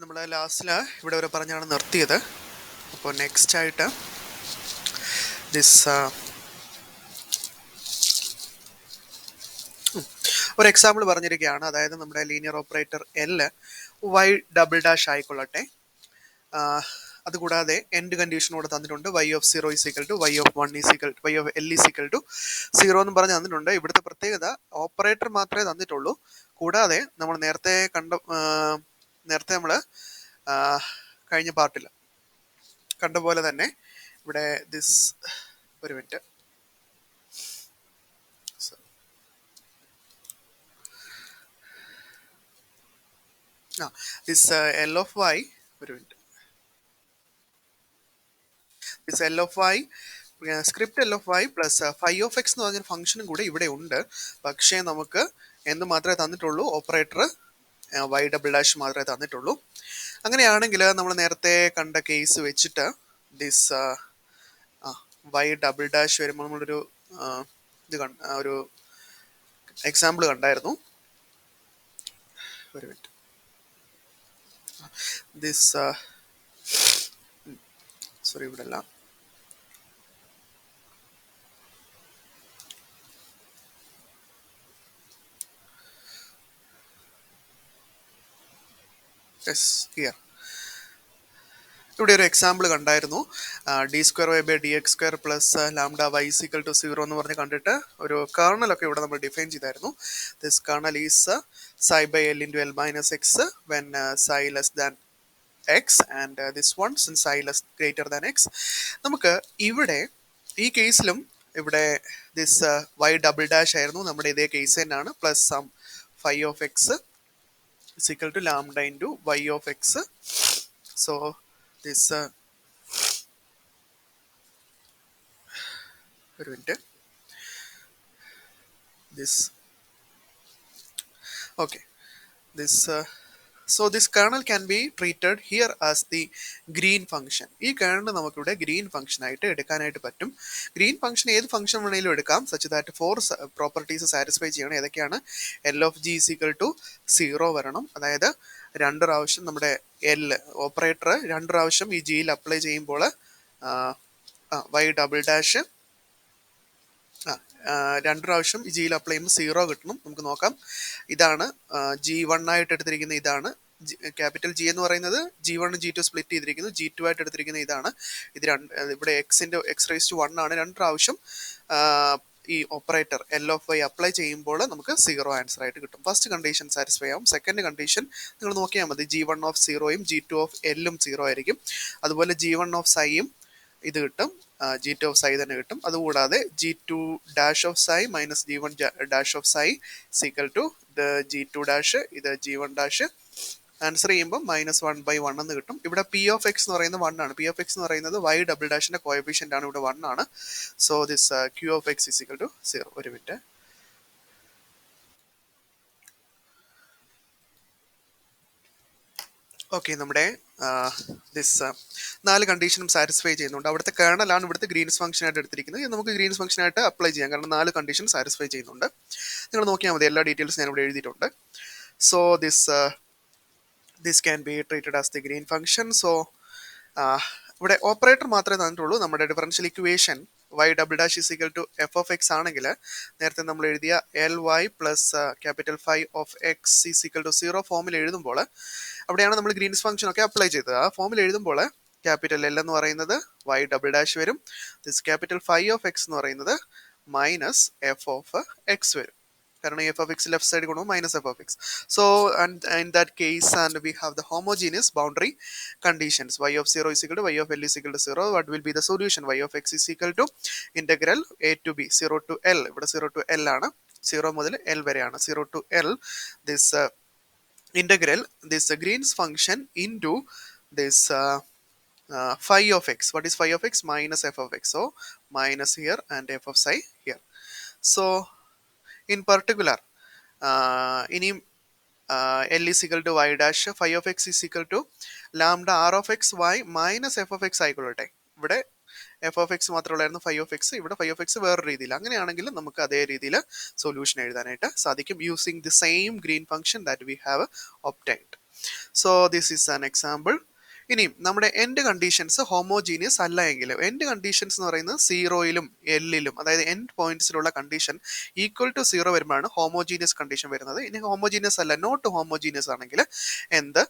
നമ്മൾ ലാസ്റ്റിൽ ഇവിടെ വരെ പറഞ്ഞാണ് നിർത്തിയത്. അപ്പോൾ നെക്സ്റ്റ് ആയിട്ട് ഒരു എക്സാമ്പിൾ പറഞ്ഞിരിക്കുകയാണ്. അതായത് നമ്മുടെ linear operator L y double dash ആയിക്കൊള്ളട്ടെ. അതുകൂടാതെ എൻഡ് കണ്ടീഷനോട് തന്നിട്ടുണ്ട് y of 0 is equal to y of 1 is equal y of L is equal to 0 എന്ന് പറഞ്ഞ് തന്നിട്ടുണ്ട്. ഇവിടുത്തെ പ്രത്യേകത ഓപ്പറേറ്റർ മാത്രമേ തന്നിട്ടുള്ളൂ. കൂടാതെ നമ്മൾ നേരത്തെ നമ്മൾ കഴിഞ്ഞ പാർട്ടിൽ കണ്ട പോലെ തന്നെ ഇവിടെ ഒരു മിനിറ്റ് എൽ ഓഫ് വൈ ഒരു minute L of y script L of y plus phi of X എന്ന് പറഞ്ഞൊരു ഫംഗ്ഷനും കൂടെ ഇവിടെ ഉണ്ട്. പക്ഷേ നമുക്ക് എന്ത് മാത്രമേ തന്നിട്ടുള്ളൂ, ഓപ്പറേറ്റർ വൈ ഡബിൾ ഡാഷ് മാത്രമേ തന്നിട്ടുള്ളൂ. അങ്ങനെയാണെങ്കിൽ നമ്മൾ നേരത്തെ കണ്ട കേസ് വെച്ചിട്ട് വൈ ഡബിൾ ഡാഷ് വരുമ്പോൾ നമ്മളൊരു ഒരു എക്സാമ്പിൾ കണ്ടായിരുന്നു. ഒരു മിനിറ്റ് സോറി ഇവിടെ അല്ല. ഇവിടെ ഒരു എക്സാമ്പിൾ കണ്ടായിരുന്നു. D square y by d x square plus lambda y equal to 0 എന്ന് പറഞ്ഞ് കണ്ടിട്ട് ഒരു കേർണലൊക്കെ ഇവിടെ നമ്മൾ ഡിഫൈൻ ചെയ്തായിരുന്നു. This kernel is psi by L into L minus x when psi less than x and this one since psi less greater than x. നമുക്ക് ഇവിടെ ഈ കേസിലും ഇവിടെ ദിസ് വൈ ഡബിൾ ഡാഷ് ആയിരുന്നു നമ്മുടെ ഇതേ കേസ് തന്നെയാണ്. Plus sum phi of x is equal to lambda into y of x. So this okay, so this kernel can be treated here as the green function. ഈ kernel നമുക്കിവിടെ green function ആയിട്ട് എടുക്കാനായിട്ട് പറ്റും. Green function ഏത് function വേണമെങ്കിലും എടുക്കാം, such that 4 properties satisfy ചെയ്യണം. ഏതൊക്കെയാണ്? L of g equal to 0 വരണം. അതായത് 2 പ്രാവശ്യം നമ്മുടെ എൽ ഓപ്പറേറ്റർ 2 പ്രാവശ്യം ഈ ജിയിൽ അപ്ലൈ ചെയ്യുമ്പോൾ വൈ ഡബിൾ ഡാഷ് 2 പ്രാവശ്യം ഈ ജിയിൽ അപ്ലൈ ചെയ്യുമ്പോൾ 0 കിട്ടണം. നമുക്ക് നോക്കാം. ഇതാണ് G1 ആയിട്ട് എടുത്തിരിക്കുന്ന, ഇതാണ് ക്യാപിറ്റൽ ജി എന്ന് പറയുന്നത്. G1 G2 സ്പ്ലിറ്റ് ചെയ്തിരിക്കുന്നു. G2 ആയിട്ട് എടുത്തിരിക്കുന്ന ഇതാണ്. ഇത് ഇവിടെ എക്സിന്റെ x⁻1 ആണ്. 2 പ്രാവശ്യം ഈ operator L of y apply ചെയ്യുമ്പോൾ നമുക്ക് 0 ആൻസർ ആയിട്ട് കിട്ടും. ഫസ്റ്റ് കണ്ടീഷൻ സാറ്റിസ്ഫൈ ആവും. സെക്കൻഡ് കണ്ടീഷൻ നിങ്ങൾ നോക്കിയാൽ മതി. G1 ഓഫ് 0യും G2 ഓഫ് എല്ലും 0 ആയിരിക്കും. അതുപോലെ G1 ഓഫ് സൈയും ഇത് കിട്ടും, G2 ഓഫ് സൈ തന്നെ കിട്ടും. അതുകൂടാതെ G2 dash of psi minus G1 dash of psi equal to G2 dash, ഇത് G1 ഡാഷ്. ആൻസർ ചെയ്യുമ്പോൾ -1/1 എന്ന് കിട്ടും. ഇവിടെ പി ഓഫ് എക്സ് എന്ന് പറയുന്നത് 1 ആണ്. പി ഓഫ് എക്സ് എന്ന് പറയുന്നത് വൈ ഡബിൾ ഡാഷിന്റെ കോഎഫിഷ്യന്റ് ആണ്, ഇവിടെ 1 ആണ്. So this q of X is equal to 0. ഒരു മിനിറ്റ്. ഓക്കെ, നമ്മുടെ 4 കണ്ടീഷനും സാറ്റിസ്ഫൈ ചെയ്യുന്നുണ്ട്. അവിടുത്തെ കേർണലാണ് ഇവിടുത്തെ ഗ്രീൻസ് ഫംഗ്ഷൻ ആയിട്ട് എടുത്തിരിക്കുന്നത്. ഇത് നമുക്ക് ഗ്രീൻസ് ഫംഗ്ഷൻ ആയിട്ട് അപ്ലൈ ചെയ്യാം, കാരണം 4 കണ്ടീഷൻ സാറ്റിസ്ഫൈ ചെയ്യുന്നുണ്ട്. നിങ്ങൾ നോക്കിയാൽ മതി, എല്ലാ ഡീറ്റെയിൽസ് ഞാൻ ഇവിടെ എഴുതിയിട്ടുണ്ട്. So this can be treated as the green function. So ഇവിടെ ഓപ്പറേറ്റർ മാത്രമേ തന്നിട്ടുള്ളൂ. നമ്മുടെ differential equation y double dash is equal to F of x ആണെങ്കിൽ നേരത്തെ നമ്മൾ എഴുതിയ L y plus capital phi of X is equal to 0 ഫോമിൽ എഴുതുമ്പോൾ അവിടെയാണ് നമ്മൾ ഗ്രീൻസ് ഫംഗ്ഷൻ ഒക്കെ അപ്ലൈ ചെയ്തത്. ആ ഫോമിൽ എഴുതുമ്പോൾ ക്യാപിറ്റൽ എൽ എന്ന് പറയുന്നത് വൈ ഡബിൾ ഡാഷ് വരും. This capital phi of X എന്ന് പറയുന്നത് മൈനസ് എഫ് ഓഫ് എക്സ് വരും, കാരണം F of X left side കൊണ്ടുപോകും minus F of X. So in that case and we have the homogeneous boundary conditions. Y of 0 is equal to y of L is equal to 0. What will be the solution? Y of x is equal to integral a to b 0 to L. ഇവിടെ 0 to L ആണ്, 0 മുതൽ L വരെയാണ്. 0 to L this integral this Green's function into this phi of x. What is phi of x? Minus f of x. So minus here and f of psi here. So in particular ഇനിയും L is equal to y dash, phi of x is equal to lambda r of x y minus f of x ആയിക്കൊള്ളട്ടെ. ഇവിടെ F of X മാത്രമുള്ളായിരുന്നു phi of X, ഇവിടെ phi of X വേറെ രീതിയിൽ. അങ്ങനെയാണെങ്കിൽ നമുക്ക് അതേ രീതിയിൽ സൊല്യൂഷൻ എഴുതാനായിട്ട് സാധിക്കും using the same Green function that we have obtained. So this is an example. ഇനിയും നമ്മുടെ എൻഡ് കണ്ടീഷൻസ് ഹോമോജീനിയസ് അല്ല എങ്കിൽ, എൻഡ് കണ്ടീഷൻസ് എന്ന് പറയുന്നത് സീറോയിലും എല്ലിലും, അതായത് എൻഡ് പോയിന്റ്സിലുള്ള കണ്ടീഷൻ ഈക്വൽ ടു സീറോ വരുമ്പോഴാണ് ഹോമോജീനിയസ് കണ്ടീഷൻ വരുന്നത്. ഇനി ഹോമോജീനിയസ് അല്ല, നോട്ട് ഹോമോജീനിയസ് ആണെങ്കിൽ എന്ത്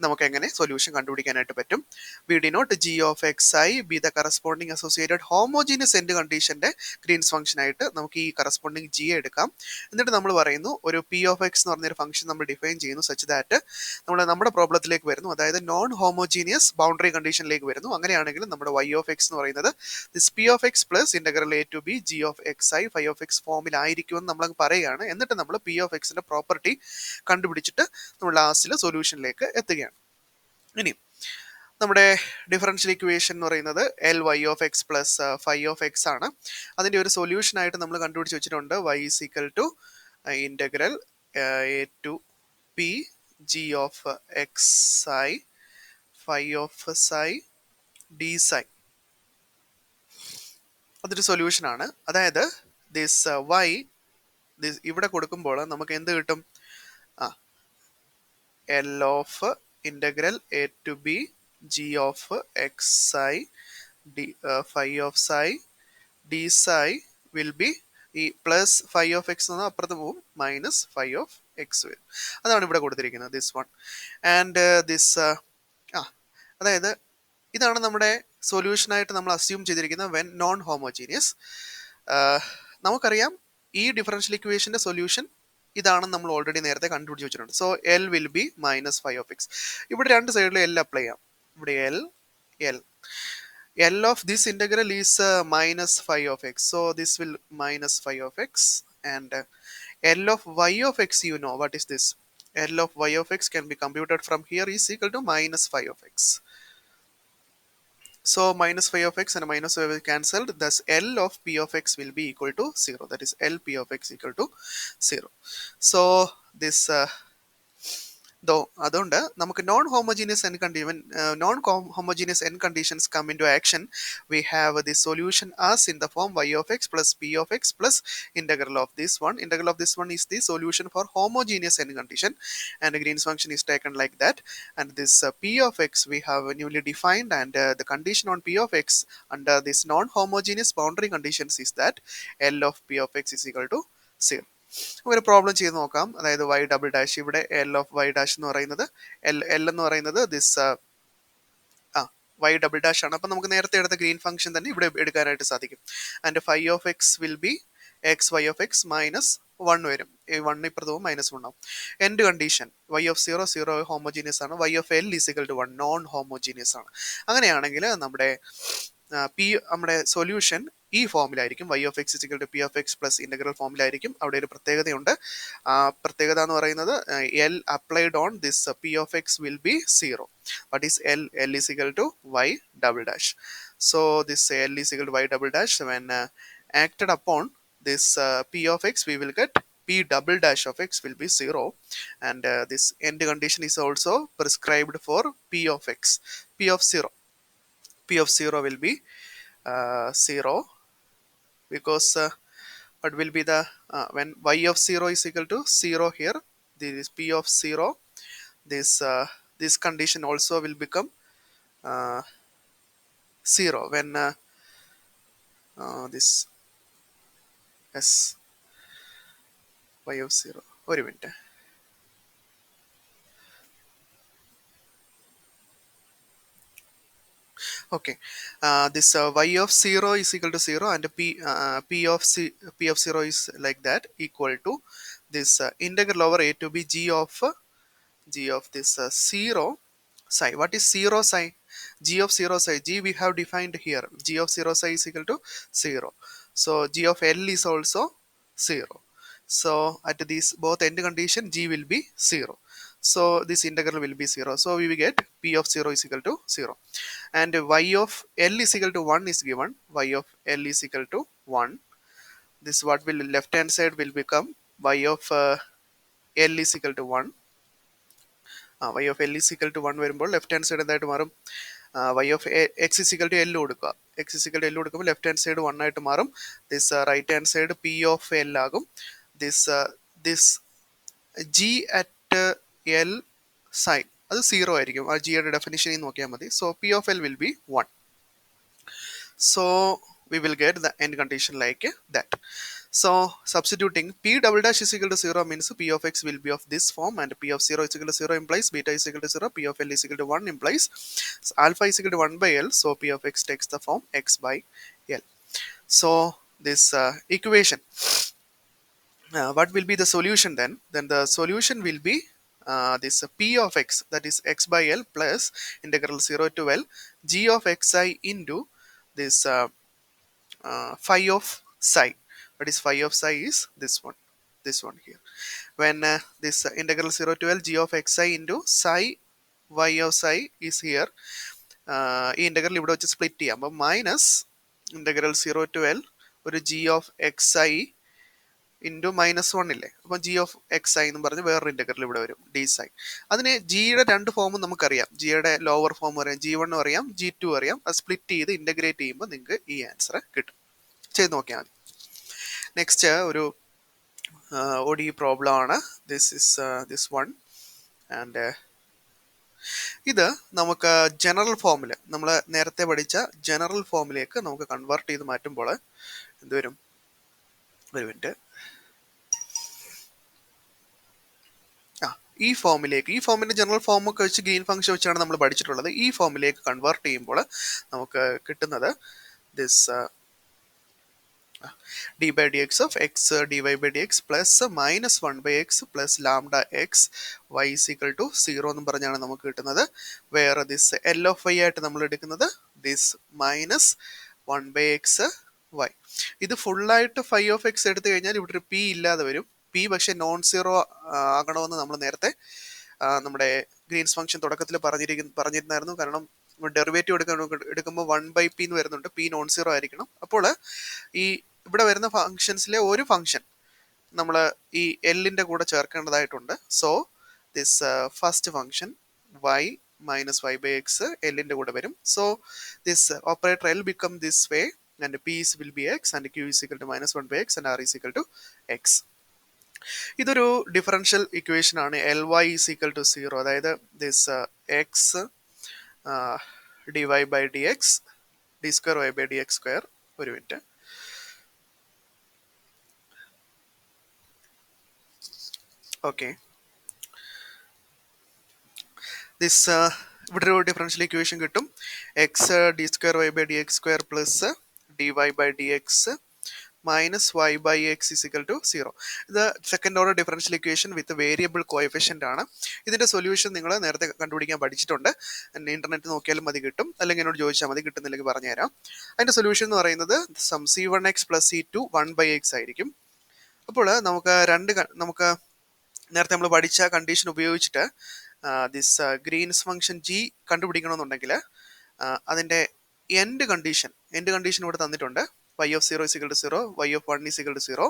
നമുക്ക് എങ്ങനെ സൊല്യൂഷൻ കണ്ടുപിടിക്കാനായിട്ട് പറ്റും? We denote G of X I be the corresponding associated homogeneous end കണ്ടീഷന്റെ ഗ്രീൻസ് ഫംഗ്ഷൻ ആയിട്ട് നമുക്ക് ഈ കറസ്പോണ്ടിങ് ജി എടുക്കാം. എന്നിട്ട് നമ്മൾ പറയുന്നു ഒരു പി ഓഫ് എക്സ് എന്ന് പറഞ്ഞൊരു ഫംഗ്ഷൻ നമ്മൾ ഡിഫൈൻ ചെയ്യുന്നു സച്ച് ദാറ്റ് നമ്മുടെ പ്രോബ്ലത്തിലേക്ക് വരുന്നു, അതായത് നോൺ ഹോമോജീനിയസ് ബൗണ്ടറി കണ്ടീഷനിലേക്ക് വരുന്നു. അങ്ങനെയാണെങ്കിൽ നമ്മുടെ y ഓഫ് എക്സ് എന്ന് പറയുന്നത് this P of X plus integral A to B G of X I phi of X ഫോമിലായിരിക്കുമെന്ന് നമ്മൾ പറയുകയാണ്. എന്നിട്ട് നമ്മൾ പി ഓഫ് എക്സിന്റെ പ്രോപ്പർട്ടി കണ്ടുപിടിച്ചിട്ട് നമ്മൾ ലാസ്റ്റിൽ സൊല്യൂഷനിലേക്ക് എത്തുകയാണ്. ഇനി നമ്മുടെ ഡിഫറൻഷ്യൽ ഇക്വേഷൻ എന്ന് പറയുന്നത് L Y of X plus phi of X ആണ്. അതിൻ്റെ ഒരു സൊല്യൂഷൻ ആയിട്ട് നമ്മൾ കണ്ടുപിടിച്ച് വെച്ചിട്ടുണ്ട് y is equal to integral A to P G of X I phi of psi D psi. അതൊരു സൊല്യൂഷൻ ആണ്. അതായത് ദിസ് വൈ ഇവിടെ കൊടുക്കുമ്പോൾ നമുക്ക് എന്ത് കിട്ടും? L of integral A to B G of X i d phi of psi D psi will be ഈ plus phi of X എന്ന് അപ്പുറത്ത് പോകും, മൈനസ് ഫൈ ഓഫ് എക്സ് വരും. അതാണ് ഇവിടെ കൊടുത്തിരിക്കുന്നത്, ദിസ് വൺ. ആൻഡ് ദിസ് അതായത് ഇതാണ് നമ്മുടെ സൊല്യൂഷനായിട്ട് നമ്മൾ അസ്യൂം ചെയ്തിരിക്കുന്നത് വെൻ നോൺ ഹോമോജീനിയസ്. നമുക്കറിയാം ഈ ഡിഫറൻഷ്യൽ ഇക്വേഷന്റെ സൊല്യൂഷൻ ഇതാണെന്ന് നമ്മൾ ഓൾറെഡി നേരത്തെ കണ്ടുപിടിച്ച് വെച്ചിട്ടുണ്ട്. So L will be minus phi of X. ഇവിടെ രണ്ട് സൈഡിലും എൽ അപ്ലൈ ചെയ്യാം. ഇവിടെ L of this integral is minus phi of x, so this will minus phi of x, and L of y of x, you know what is this? L of y of x can be computed from here is equal to minus phi of x. So minus phi of x and minus phi of x cancelled, thus L of p of x will be equal to 0, that is L p of x equal to 0. So this അതുകൊണ്ട് നമുക്ക് non homogeneous end condition non homogeneous end conditions come into action. We have the solution as in the form y of x plus p of x plus integral of this one. Integral of this one is the solution for homogeneous n condition, and the Green's function is taken like that. And this p of x we have newly defined, and the condition on p of x under this non homogeneous boundary conditions is that L of p of x is equal to 0. ഒരു problem ചെയ്ത് നോക്കാം. അതായത് y double dash, ഇവിടെ L of Y dash എന്ന് പറയുന്നത് L എന്ന് പറയുന്നത് this y double dash ആണ്. അപ്പം നമുക്ക് നേരത്തെ എടുത്ത ഗ്രീൻ ഫംഗ്ഷൻ തന്നെ ഇവിടെ എടുക്കാനായിട്ട് സാധിക്കും. And phi of X will be X Y of X minus 1 വരും. ഈ 1 ഇപ്പുറത്തും മൈനസ് 1 ആവും. End condition y of 0 homogeneous ആണ്, y of L is equal to 1 non homogeneous ആണ്. അങ്ങനെയാണെങ്കിൽ നമ്മുടെ സൊല്യൂഷൻ ഈ ഫോമിലായിരിക്കും, y of X is equal to P of X plus integral ഫോമിലായിരിക്കും. അവിടെ ഒരു പ്രത്യേകതയുണ്ട്. പ്രത്യേകത എന്ന് പറയുന്നത് L applied on this P of X will be 0. What is L? L is equal to y double dash. So this L is equal to y double dash. When acted upon this p of x, we will get p double dash of x will be 0, and this end condition is also prescribed for p of x. P of 0 will be 0, because what will be the when y of 0 is equal to 0 here, this is p of 0, this condition also will become 0 when this s y of 0, ഒരു minute. Okay, this y of 0 is equal to 0, and p of 0 is like that, equal to this integral over a to b g of this 0 psi. What is 0 psi? G of 0 psi, g we have defined here, g of 0 psi is equal to 0. So g of L is also 0. So at these both end condition g will be 0. So this integral will be 0. So we will get p of 0 is equal to 0. And y of L is equal to 1 is given. Y of L is equal to 1. This what will left hand side will become y of L is equal to 1. Y of L is equal to 1 വരുമ്പോൾ left hand side എന്തായിട്ട് മാറും? y of x is equal to L കൊടുക്കുക. x is equal to L കൊടുക്കുമ്പോൾ left hand side 1 ആയിട്ട് മാറും. This right hand side p of L ആകും. This g at L psi അത് 0 ആയിരിക്കും. ആ ജിയുടെ ഡെഫിനിഷനിൽ നോക്കിയാൽ മതി. So P of L will be 1. So we will get the end condition like that. So substituting p double dash is equal to 0 means p of x will be of this form, and p of 0 is equal to 0 implies beta is equal to 0, p of l is equal to 1 implies alpha is equal to 1 by l, so p of x takes the form x by l. So this equation, what will be the solution then? Then the solution will be this p of x, that is x by l plus integral 0 to l g of xi into this phi of psi. What is phi of psi is this one here. When this integral 0 to l g of xi into psi y of psi is here, ഈ integral ഇവിടെ വെച്ച് split ചെയ്യാം. അപ്പം minus integral 0 to l ഒരു g of xi into -1 ഇല്ലേ, അപ്പം G of X I എന്ന് പറഞ്ഞ് വേറൊരു ഇന്റഗ്രൽ ഇവിടെ വരും, ഡി സൈ. അതിന് ജിയുടെ രണ്ട് ഫോമും നമുക്കറിയാം. ജിയുടെ ലോവർ ഫോം അറിയാം, G1 അറിയാം, G2 അറിയാം. അത് സ്പ്ലിറ്റ് ചെയ്ത് ഇന്റഗ്രേറ്റ് ചെയ്യുമ്പോൾ നിങ്ങൾക്ക് ഈ ആൻസർ കിട്ടും. ചെയ്ത് നോക്കിയാൽ മതി. നെക്സ്റ്റ് ഒരു ODE പ്രോബ്ലം ആണ്. This one. ആൻഡ് ഇത് നമുക്ക് ജനറൽ ഫോമിൽ, നമ്മൾ നേരത്തെ പഠിച്ച ജനറൽ ഫോമിലേക്ക് നമുക്ക് കൺവേർട്ട് ചെയ്ത് മാറ്റുമ്പോൾ എന്തുവരും? ഒരു മിനിറ്റ്. ഈ ഫോമിലേക്ക്, ഈ ഫോമിന്റെ ജനറൽ ഫോം ഒക്കെ വെച്ച് ഗ്രീൻ ഫംഗ്ഷൻ വെച്ചാണ് നമ്മൾ പഠിച്ചിട്ടുള്ളത്. ഈ ഫോമിലേക്ക് കൺവേർട്ട് ചെയ്യുമ്പോൾ നമുക്ക് കിട്ടുന്നത് this d by dx of x dy by dx plus minus 1 by x plus lambda x y is equal to 0 എന്നും പറഞ്ഞാണ് നമുക്ക് കിട്ടുന്നത്. വേറെ ദിസ് എൽ ഓഫ് y ആയിട്ട് നമ്മൾ എടുക്കുന്നത് this minus 1 by x y. ഇത് ഫുള്ളായിട്ട് ഫൈ ഓഫ് എക്സ് എടുത്തു കഴിഞ്ഞാൽ ഇവിടെ ഒരു പി ഇല്ലാതെ വരും. പി പക്ഷെ നോൺ സീറോ ആകണമെന്ന് നമ്മൾ നേരത്തെ നമ്മുടെ ഗ്രീൻസ് ഫംഗ്ഷൻ തുടക്കത്തിൽ പറഞ്ഞിരുന്നായിരുന്നു. കാരണം ഡെറിവേറ്റീവ് എടുക്കുമ്പോൾ 1 by p എന്ന് വരുന്നുണ്ട്. പി നോൺ സീറോ ആയിരിക്കണം. അപ്പോൾ ഈ ഇവിടെ വരുന്ന ഫംഗ്ഷൻസിലെ ഒരു ഫംഗ്ഷൻ നമ്മൾ ഈ എല്ലിന്റെ കൂടെ ചേർക്കേണ്ടതായിട്ടുണ്ട്. So this first function y minus y by x എല്ലിന്റെ കൂടെ വരും. So this operator L become this way, and p will be x, and q is equal to -1 by x, and r is equal to x. ഇതൊരു differential equation ആണ്. ly is equal to 0, അതായത് this x dy by dx d square y by dx square. ഒരു മിനിറ്റ്. Okay, this ഇവിടെ ഒരു differential equation കിട്ടും. X d square y by d x square plus d y by d x minus y by x is equal to 0. ഇത് second order differential equation with variable coefficient ആണ്. ഇതിന്റെ solution നിങ്ങൾ നേരത്തെ കണ്ടുപിടിക്കാൻ പഠിച്ചിട്ടുണ്ട്. Internet നോക്കിയാലും മതി കിട്ടും, അല്ലെങ്കിൽ എന്നോട് ചോദിച്ചാൽ മതി, കിട്ടുന്നില്ലെങ്കിൽ പറഞ്ഞുതരാം. അതിന്റെ സൊല്യൂഷൻ എന്ന് പറയുന്നത് some c1x plus c2 1 by x ആയിരിക്കും. അപ്പോൾ നമുക്ക് നേരത്തെ നമ്മൾ പഠിച്ച കണ്ടീഷൻ ഉപയോഗിച്ചിട്ട് ദിസ് ഗ്രീൻസ് ഫംഗ്ഷൻ ജി കണ്ടുപിടിക്കണമെന്നുണ്ടെങ്കിൽ അതിൻ്റെ എൻഡ് കണ്ടീഷൻ ഇവിടെ തന്നിട്ടുണ്ട്. y of 0 is equal to 0, y of 1 is equal to 0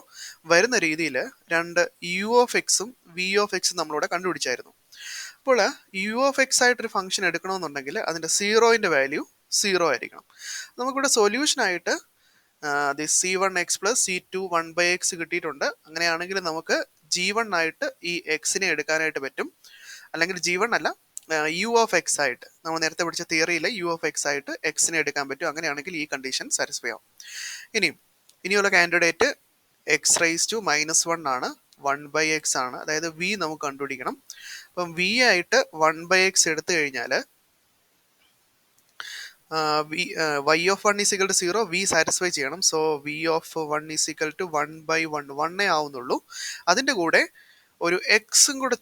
വരുന്ന രീതിയിൽ രണ്ട് u of xും v of xും നമ്മളിവിടെ കണ്ടുപിടിച്ചായിരുന്നു. അപ്പോൾ u of x ആയിട്ടൊരു ഫംഗ്ഷൻ എടുക്കണമെന്നുണ്ടെങ്കിൽ അതിൻ്റെ സീറോയിൻ്റെ വാല്യൂ 0 ആയിരിക്കണം. നമുക്കിവിടെ സൊല്യൂഷനായിട്ട് c1x plus c2 1 by x കിട്ടിയിട്ടുണ്ട്. അങ്ങനെയാണെങ്കിൽ നമുക്ക് g1 ആയിട്ട് ഈ എക്സിനെ എടുക്കാനായിട്ട് പറ്റും, അല്ലെങ്കിൽ g1 അല്ല u of x ആയിട്ട്, നമ്മൾ നേരത്തെ പഠിച്ച തിയറിയിൽ u of x ആയിട്ട് എക്സിനെ എടുക്കാൻ പറ്റും. അങ്ങനെയാണെങ്കിൽ ഈ കണ്ടീഷൻ സാറ്റിസ്ഫൈ ആവും. ഇനിയുള്ള കാൻഡിഡേറ്റ് എക്സ് റൈസ് ടു -1 ആണ്, 1 by x ആണ്. അതായത് v നമുക്ക് കണ്ടുപിടിക്കണം. അപ്പം v ആയിട്ട് 1 by x എടുത്തു കഴിഞ്ഞാൽ y of 1 is equal to 0, v satisfy ചെയ്യണം. So v of 1 is equal to 1 by 1 ആവുന്നുള്ളൂ. അതിൻ്റെ കൂടെ ഒരു എക്സും കൂടെ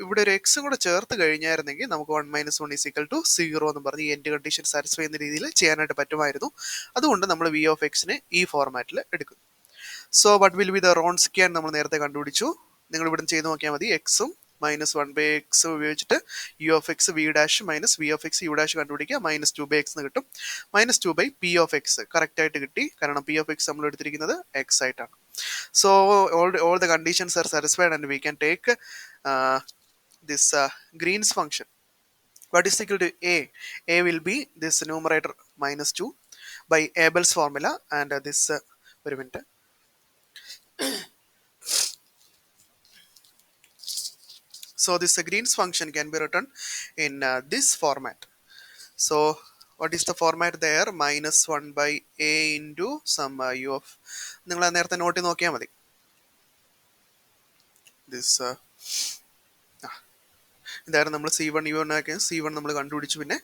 ഇവിടെ ഒരു എക്സും കൂടെ ചേർത്ത് കഴിഞ്ഞായിരുന്നെങ്കിൽ നമുക്ക് 1 - 1 is equal to 0 എന്ന് പറഞ്ഞ് ഈ എൻഡ് കണ്ടീഷൻ സാറ്റിസ്ഫൈ ചെയ്യുന്ന രീതിയിൽ ചെയ്യാനായിട്ട് പറ്റുമായിരുന്നു. അതുകൊണ്ട് നമ്മൾ v of xനെ ഈ ഫോർമാറ്റിൽ എടുക്കും. So what will be the Wronskian നമ്മൾ നേരത്തെ കണ്ടുപിടിച്ചു. നിങ്ങൾ ഇവിടെ ചെയ്ത് നോക്കിയാൽ മതി. എക്സും -1 by x ഉപയോഗിച്ചിട്ട് u of x v dash minus v of x u dash കണ്ടുപിടിക്കുക. -2 by x എന്ന് കിട്ടും. -2 by p of x correct ആയിട്ട് കിട്ടി, കാരണം p of x നമ്മൾ എടുത്തിരിക്കുന്നത് x ആയിട്ടാണ്. So all the conditions are satisfied, and we can take this Green's function. What is equal to a? A will be this numerator -2 by Abel's formula, and this ഒരു minute. So this Green's function can be written in this format. So what is the format there? Minus 1 by a into some u of, നിങ്ങൾ നേരത്തെ not നോക്കിയാൽ മതി. This ഇതായിരുന്നു നമ്മൾ C1 U1 ആക്കി C1 നമ്മൾ കണ്ടുപിടിച്ചു. പിന്നെ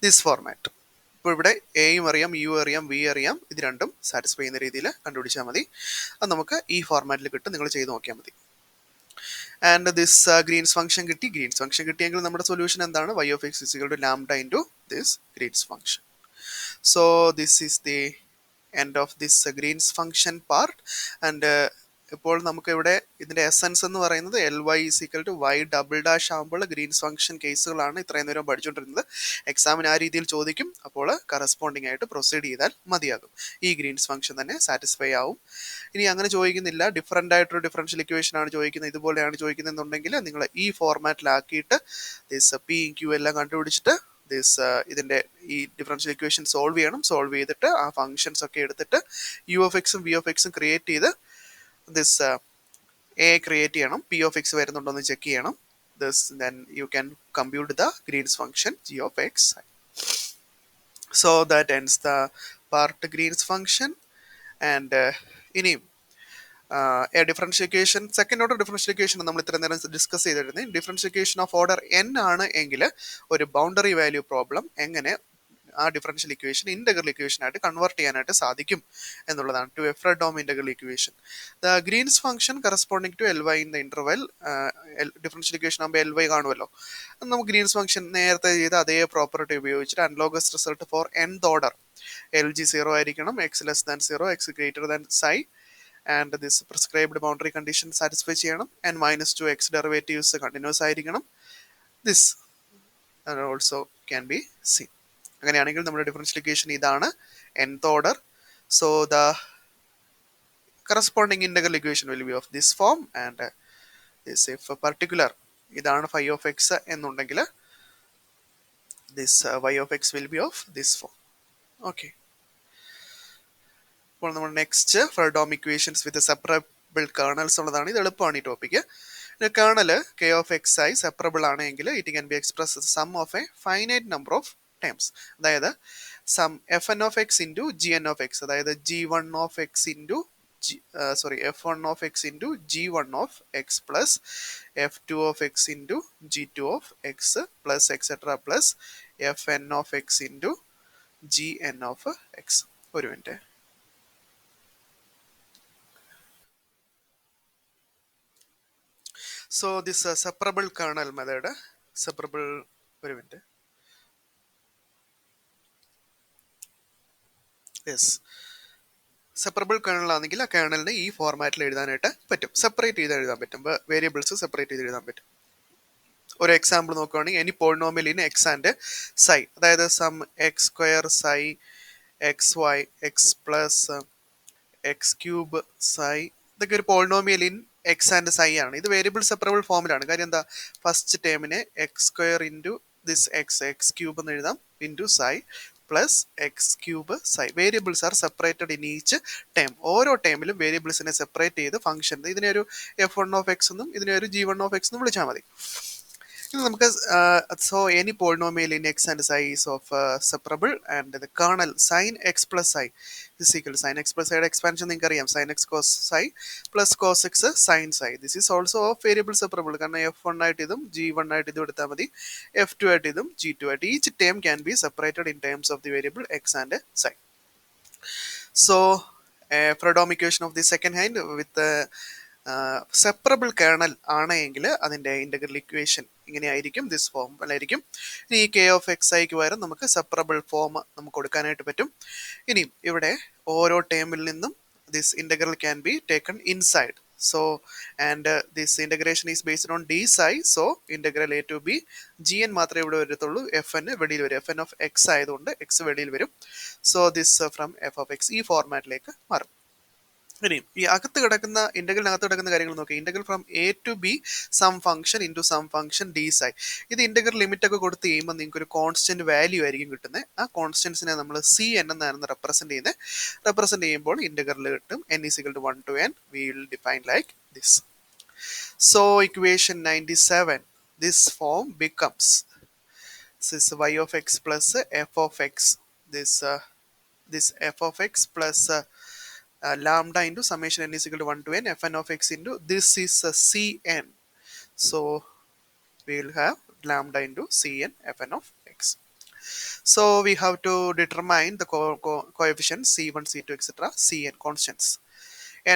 ദിസ് ഫോർമാറ്റ്. ഇപ്പോൾ ഇവിടെ എയും അറിയാം, യു അറിയാം, വി അറിയാം, ഇത് രണ്ടും സാറ്റിസ്ഫൈ ചെയ്യുന്ന രീതിയിൽ കണ്ടുപിടിച്ചാൽ മതി. അത് നമുക്ക് ഈ ഫോർമാറ്റിൽ കിട്ടും. നിങ്ങൾ ചെയ്ത് നോക്കിയാൽ മതി. ആൻഡ് ദിസ് ഗ്രീൻസ് ഫംഗ്ഷൻ കിട്ടി. ഗ്രീൻസ് ഫംഗ്ഷൻ കിട്ടിയെങ്കിൽ നമ്മുടെ സൊല്യൂഷൻ എന്താണ്? y of x is equal to lambda into this Green's function. So this is the end of this Green's function part. And ഇപ്പോൾ നമുക്ക് ഇവിടെ ഇതിന്റെ എസൻസ് എന്ന് പറയുന്നത് ly is equal to y double dash ആകുമ്പോൾ Green's function കേസുകളാണ് ഇത്രയും നേരം പഠിച്ചുകൊണ്ടിരുന്നത്. എക്സാമിന് ആ രീതിയിൽ ചോദിക്കും. അപ്പോൾ കറസ്പോണ്ടിങ് ആയിട്ട് പ്രൊസീഡ് ചെയ്താൽ മതിയാകും. ഈ ഗ്രീൻസ് ഫംഗ്ഷൻ തന്നെ സാറ്റിസ്ഫൈ ആവും. ഇനി അങ്ങനെ ചോദിക്കുന്നില്ല, ഡിഫറൻ്റ് ആയിട്ടൊരു ഡിഫറൻഷ്യൽ ഇക്വേഷൻ ആണ് ചോദിക്കുന്നത്, ഇതുപോലെയാണ് ചോദിക്കുന്നതെന്നുണ്ടെങ്കിൽ നിങ്ങൾ ഈ ഫോർമാറ്റിലാക്കിയിട്ട് ദിസ് പി ക്യൂ എല്ലാം കണ്ടുപിടിച്ചിട്ട് ഇതിന്റെ ഈ ഡിഫറൻഷ്യൽ ഇക്വേഷൻ സോൾവ് ചെയ്യണം. സോൾവ് ചെയ്തിട്ട് ആ ഫംഗ്ഷൻസ് ഒക്കെ എടുത്തിട്ട് യു ഓഫ് എക്സും വി ഓഫ് എക്സും ക്രിയേറ്റ് ചെയ്ത് ദിസ് എ ക്രിയേറ്റ് ചെയ്യണം. പി ഓഫ് എക്സ് വരുന്നുണ്ടോ എന്ന് ചെക്ക് ചെയ്യണം. Then you can compute the Green's function g of x. So that ends the part Green's function. And ഇനിയും a differential equation, second order differential equation നമ്മൾ ഇത്ര നേരം discuss ചെയ്തിരുന്നത്. differential equation of order n ആണ് എങ്കിൽ ഒരു boundary value problem എങ്ങനെ ആ ഡിഫറൻഷ്യൽ ഇക്വേഷൻ ഇന്റഗ്രൽ ഇക്വേഷൻ ആയിട്ട് കൺവേർട്ട് ചെയ്യാനായിട്ട് സാധിക്കും എന്നുള്ളതാണ്. To a Fredholm integral equation. The Green's function corresponding to L Y in the interval. Differential equation ആകുമ്പോൾ എൽ വൈ കാണുമല്ലോ. നമുക്ക് ഗ്രീൻസ് ഫംഗ്ഷൻ നേരത്തെ ചെയ്ത അതേ പ്രോപ്പർട്ടി ഉപയോഗിച്ചിട്ട് analogous result for nth order L G 0 ആയിരിക്കണം, X less than 0, X greater than psi, and this prescribed boundary condition satisfy ചെയ്യണം. And -2 X derivatives continuous ആയിരിക്കണം. This also can be seen. അങ്ങനെയാണെങ്കിൽ നമ്മുടെ differential equation ഇതാണ്, nth order. So the corresponding integral equation will be of this form. And this if particular ഇതാണ് phi of x എന്നുണ്ടെങ്കിൽ this y of X will be of this form. Okay. ഇപ്പോൾ നമ്മൾ next Fredholm equations with separable kernels ഉള്ളതാണ്. ഇത് എളുപ്പമാണ് ഈ topic. Kernel k of x ആയി separable ആണെങ്കിൽ it can be express sum of A finite number of terms. അതായത് sum F N of X into G N of X, അതായത് g1 of X into f1 of X into g1 of X plus f2 of X into g2 of X plus etcetera plus fn of X into gn of X. ഒരു minute. So this separable kernel method, separable, ഒരു minute. Yes, separable kernel ആണെങ്കിൽ ആ കേർണലിന് ഈ ഫോർമാറ്റിൽ എഴുതാനായിട്ട് പറ്റും. Separate ചെയ്ത് എഴുതാൻ പറ്റും, വേരിയബിൾസ് സെപ്പറേറ്റ് ചെയ്ത് എഴുതാൻ പറ്റും. ഒരു എക്സാമ്പിൾ നോക്കുകയാണെങ്കിൽ any polynomial in X and psi, അതായത് sum X square psi X Y X plus X cube psi, ഇതൊക്കെ ഒരു polynomial in X and psi ആണ്. ഇത് വേരിയബിൾ സെപ്പറബിൾ ഫോമിലാണ്. കാര്യം എന്താ? ഫസ്റ്റ് ടേമിനെ X square into this X X cube എന്ന് എഴുതാം, into psi plus X cube psi. Variables are separated in each term. ഓരോ ടേമിലും വേരിയബിൾസിനെ സെപ്പറേറ്റ് ചെയ്ത് ഫംഗ്ഷൻ, ഇതിനെ ഒരു f1 ഓഫ് എക്സ് എന്നും ഇതിനെ ഒരു g1 ഓഫ് എക്സ് എന്നും വിളിച്ചാൽ മതി. ഇത് നമുക്ക് so any polynomial in X and psi is of separable. And the kernel sine x plus psi is equal to sin x plus side expansion നിങ്ങൾക്ക് അറിയാം, sin x cos psi plus cos x sin psi. This is also of variable separable, കാരണം f1 ആയിട്ട് ഇതും g1 ആയിട്ട് ഇതും എടുത്താൽ മതി, f2 ആയിട്ട് ഇതും g2 ആയിട്ട്. Each term can be separated in terms of the variable x and psi. So Freedom equation of the second hand with the separable kernel ആണെങ്കിൽ അതിൻ്റെ ഇന്റഗ്രൽ ഇക്വേഷൻ ഇങ്ങനെയായിരിക്കും, ദിസ് ഫോമിലായിരിക്കും. ഇനി ഈ കെ ഓഫ് എക്സ് ഐക്ക് പകരം നമുക്ക് separable form നമുക്ക് കൊടുക്കാനായിട്ട് പറ്റും. ഇനിയും ഇവിടെ ഓരോ ടേമിൽ നിന്നും this integral can be taken inside. So and this integration is based on d psi. So integral A to B g n മാത്രമേ ഇവിടെ വരത്തുള്ളൂ, എഫ് എൻ വെളിയിൽ വരും. എഫ് എൻ ഓഫ് എക്സ് ആയതുകൊണ്ട് എക്സ് വെളിയിൽ വരും. So this from f of x ഈ ഫോർമാറ്റിലേക്ക് മാറും. ഇനിയും ഈ അകത്ത് കിടക്കുന്ന ഇന്റഗ്രലിനകത്ത് കിടക്കുന്ന കാര്യങ്ങൾ നോക്കി. Integral from A to B some function into some function D psi. ഇത് ഇന്റഗ്രൽ ലിമിറ്റ് ഒക്കെ കൊടുത്ത് ചെയ്യുമ്പോൾ നിങ്ങൾക്ക് ഒരു കോൺസ്റ്റന്റ് വാല്യൂ ആയിരിക്കും കിട്ടുന്നത്. ആ കോൺസ്റ്റൻസിനെ നമ്മൾ സി എൻ എന്നാണ് റെപ്രസെന്റ് ചെയ്യുന്നത്. റെപ്രസെന്റ് ചെയ്യുമ്പോൾ ഇന്റഗ്രൽ കിട്ടും n is equal to 1 to n. We will define like this. So equation 97 this form becomes, this is y of x plus f of x, this f of x plus lambda into summation n is equal to 1 to n fn of x into this is cn. So we will have lambda into cn fn of x. So we have to determine the coefficients c1, c2, etc., cn constants,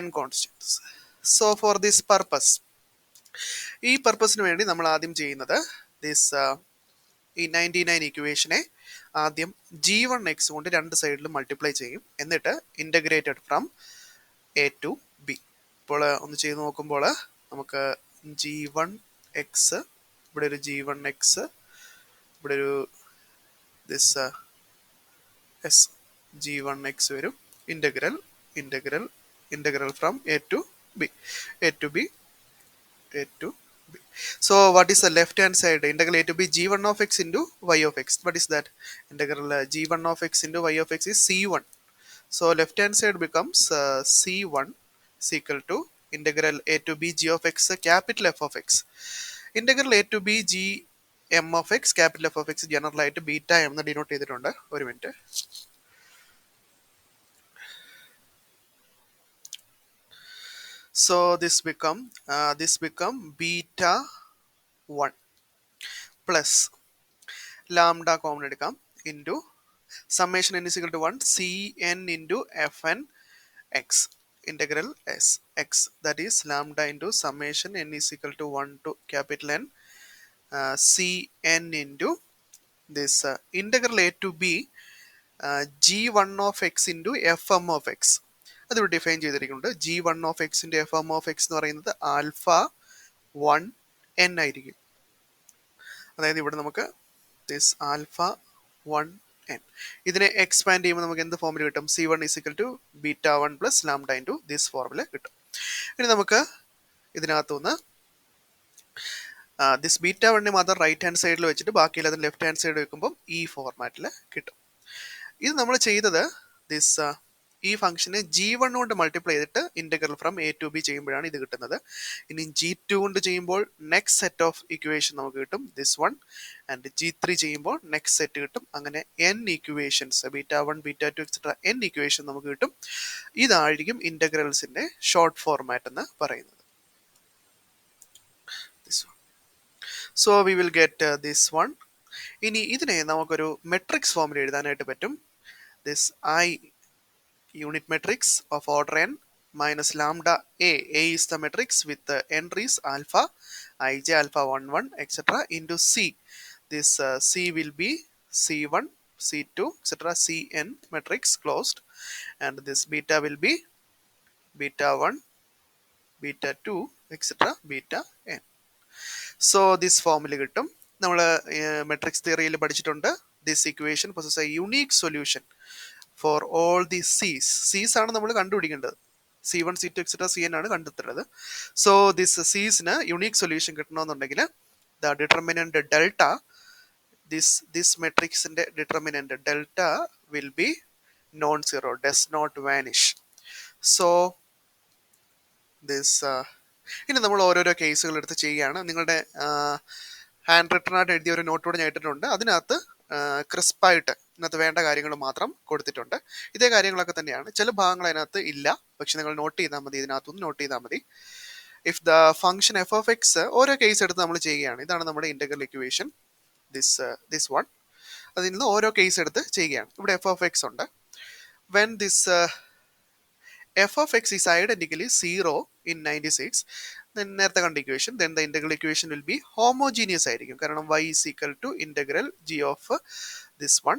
n constants. So for this purpose, ഈ പർപ്പസിന് വേണ്ടി നമ്മൾ ആദ്യം ചെയ്യുന്നത് this ഈ 99 ഇക്വേഷനെ ആദ്യം g1x കൊണ്ട് രണ്ട് സൈഡിലും മൾട്ടിപ്ലൈ ചെയ്യും, എന്നിട്ട് integrated from A to b. ഇപ്പോൾ ഒന്ന് ചെയ്ത് നോക്കുമ്പോൾ നമുക്ക് g1x, ഇവിടെ ഒരു g1x, ഇവിടെ ഒരു ദിസ് എസ് g1x വരും, integral integral integral from A to b, a to b, a to b. So what is the left hand side? Integral a to b g1 of x into y of x. What is that? Integral g1 of x into y of x is c1. So left hand side becomes c1 is equal to integral a to b g of x capital F of x. Integral a to b g m of x capital F of x general ആയിട്ട് beta m എന്ന് denote ചെയ്തിട്ടുണ്ട്. ഒരു minute. So this become beta 1 plus lambda common എടുക്കാം into summation n is equal to 1 cn into fn x integral s x, that is lambda into summation n is equal to 1 to capital N cn into this integral a to b g1 of x into fm of x. അതിവിടെ define ചെയ്തിരിക്കുന്നുണ്ട്. g1 of x into fm of x എന്ന് പറയുന്നത് alpha 1 n ആയിരിക്കും. അതായത് ഇവിടെ നമുക്ക് this alpha 1 n, ഇതിനെ expand ചെയ്യുമ്പോൾ നമുക്ക് എന്ത് ഫോമിൽ കിട്ടും? c1 is equal to beta 1 plus lambda into this formula കിട്ടും. ഇനി നമുക്ക് ഇതിനകത്തുനിന്ന് ദിസ് ബീറ്റ 1 മാത്രം റൈറ്റ് ഹാൻഡ് സൈഡിൽ വെച്ചിട്ട് ബാക്കിയെല്ലാം ലെഫ്റ്റ് ഹാൻഡ് സൈഡ് വെക്കുമ്പോൾ ഈ ഫോർമാറ്റിൽ കിട്ടും. ഇത് നമ്മൾ ചെയ്തത് ദിസ് ഈ ഫംഗ്ഷനെ g1 കൊണ്ട് മൾട്ടിപ്ലൈ ചെയ്തിട്ട് integral from A to b ചെയ്യുമ്പോഴാണ് ഇത് കിട്ടുന്നത്. ഇനി g2 കൊണ്ട് ചെയ്യുമ്പോൾ നെക്സ്റ്റ് സെറ്റ് ഓഫ് ഇക്വേഷൻ നമുക്ക് കിട്ടും, ദിസ് വൺ, ആൻഡ് g3 ചെയ്യുമ്പോൾ നെക്സ്റ്റ് സെറ്റ് കിട്ടും. അങ്ങനെ n equations beta 1 beta 2 etcetera n equation നമുക്ക് കിട്ടും. ഇതായിരിക്കും ഇൻ്റഗ്രൽസിൻ്റെ ഷോർട്ട് ഫോർമാറ്റ് എന്ന് പറയുന്നത്. So we will get this one. ഇനി ഇതിനെ നമുക്കൊരു മെട്രിക്സ് ഫോമിൽ എഴുതാനായിട്ട് പറ്റും. This I unit matrix of order n minus lambda a is the matrix with the entries alpha, ij, alpha 1 1 etc. into c. This c will be c1, c2 etc. cn matrix closed, and this beta will be beta 1, beta 2 etc. beta n. So this formula കിട്ടും. നമ്മൾ matrix തിയറിയിൽ പഠിച്ചിട്ടുണ്ട്. This equation possesses a unique solution for all the c's ആണ് നമ്മൾ കണ്ടുപിടിക്കേണ്ടത്. c1, c2 etcetera cn ആണ് കണ്ടെത്തേണ്ടത്. So this c'ന് യുണീക് സൊല്യൂഷൻ കിട്ടണമെന്നുണ്ടെങ്കിൽ ദ ഡിറ്റർമിനന്റ് ഡെൽറ്റ, ദിസ് മെട്രിക്സിന്റെ determinant delta will be non zero, does not vanish. So this ഇനി നമ്മൾ ഓരോരോ കേസുകൾ എടുത്ത് ചെയ്യുകയാണ്. നിങ്ങളുടെ ഹാൻഡ് റിട്ടൺ ആയിട്ട് എഴുതിയ ഒരു നോട്ടോട് ഞാൻ ഇട്ടിട്ടുണ്ട്. അതിനകത്ത് ക്രിസ്പായിട്ട് ഇതിനകത്ത് വേണ്ട കാര്യങ്ങൾ മാത്രം കൊടുത്തിട്ടുണ്ട്. ഇതേ കാര്യങ്ങളൊക്കെ തന്നെയാണ്. ചില ഭാഗങ്ങൾ അതിനകത്ത് ഇല്ല, പക്ഷെ നിങ്ങൾ നോട്ട് ചെയ്താൽ മതി, ഇതിനകത്തൊന്ന് നോട്ട് ചെയ്താൽ മതി. If the function F of X, ഓരോ കേസ് എടുത്ത് നമ്മൾ ചെയ്യുകയാണ്. ഇതാണ് നമ്മുടെ ഇന്റഗ്രൽ ഇക്വേഷൻ, ദിസ് വൺ. അതിൽ നിന്ന് ഓരോ കേസ് എടുത്ത് ചെയ്യുകയാണ്. ഇവിടെ എഫ് ഓഫ് എക്സ് ഉണ്ട്. When this F of X is identically 0 in 96, നേരത്തെ കണ്ട equation, then the integral equation will be homogeneous ആയിരിക്കും. കാരണം y is equal to integral g of this one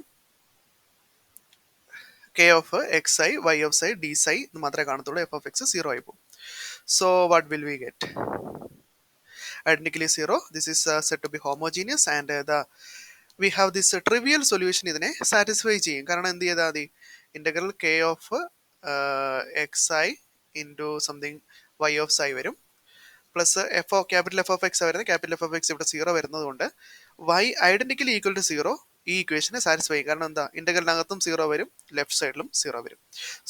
k of xi y of psi d psi എന്ന് മാത്രമേ കാണത്തുള്ളൂ. F of X 0 ആയി പോകും. So what will we get? Identically 0. This is set to be homogeneous and we have this trivial solution ഇതിനെ satisfy ചെയ്യും. കാരണം എന്ത് ചെയ്താൽ മതി? Integral k of xi into something y of psi വരും, plus capital F of X വരുന്നത്. Capital F of X ഇവിടെ 0 വരുന്നത് കൊണ്ട് y ഐഡന്റിക്കലി ഈക്വൽ ടു 0 ഈ ഇക്വേഷനെ സാറ്റിസ്ഫൈ ചെയ്യും. കാരണം എന്താ? ഇന്റഗ്രലിനകത്തും 0 വരും, ലെഫ്റ്റ് സൈഡിലും 0 വരും.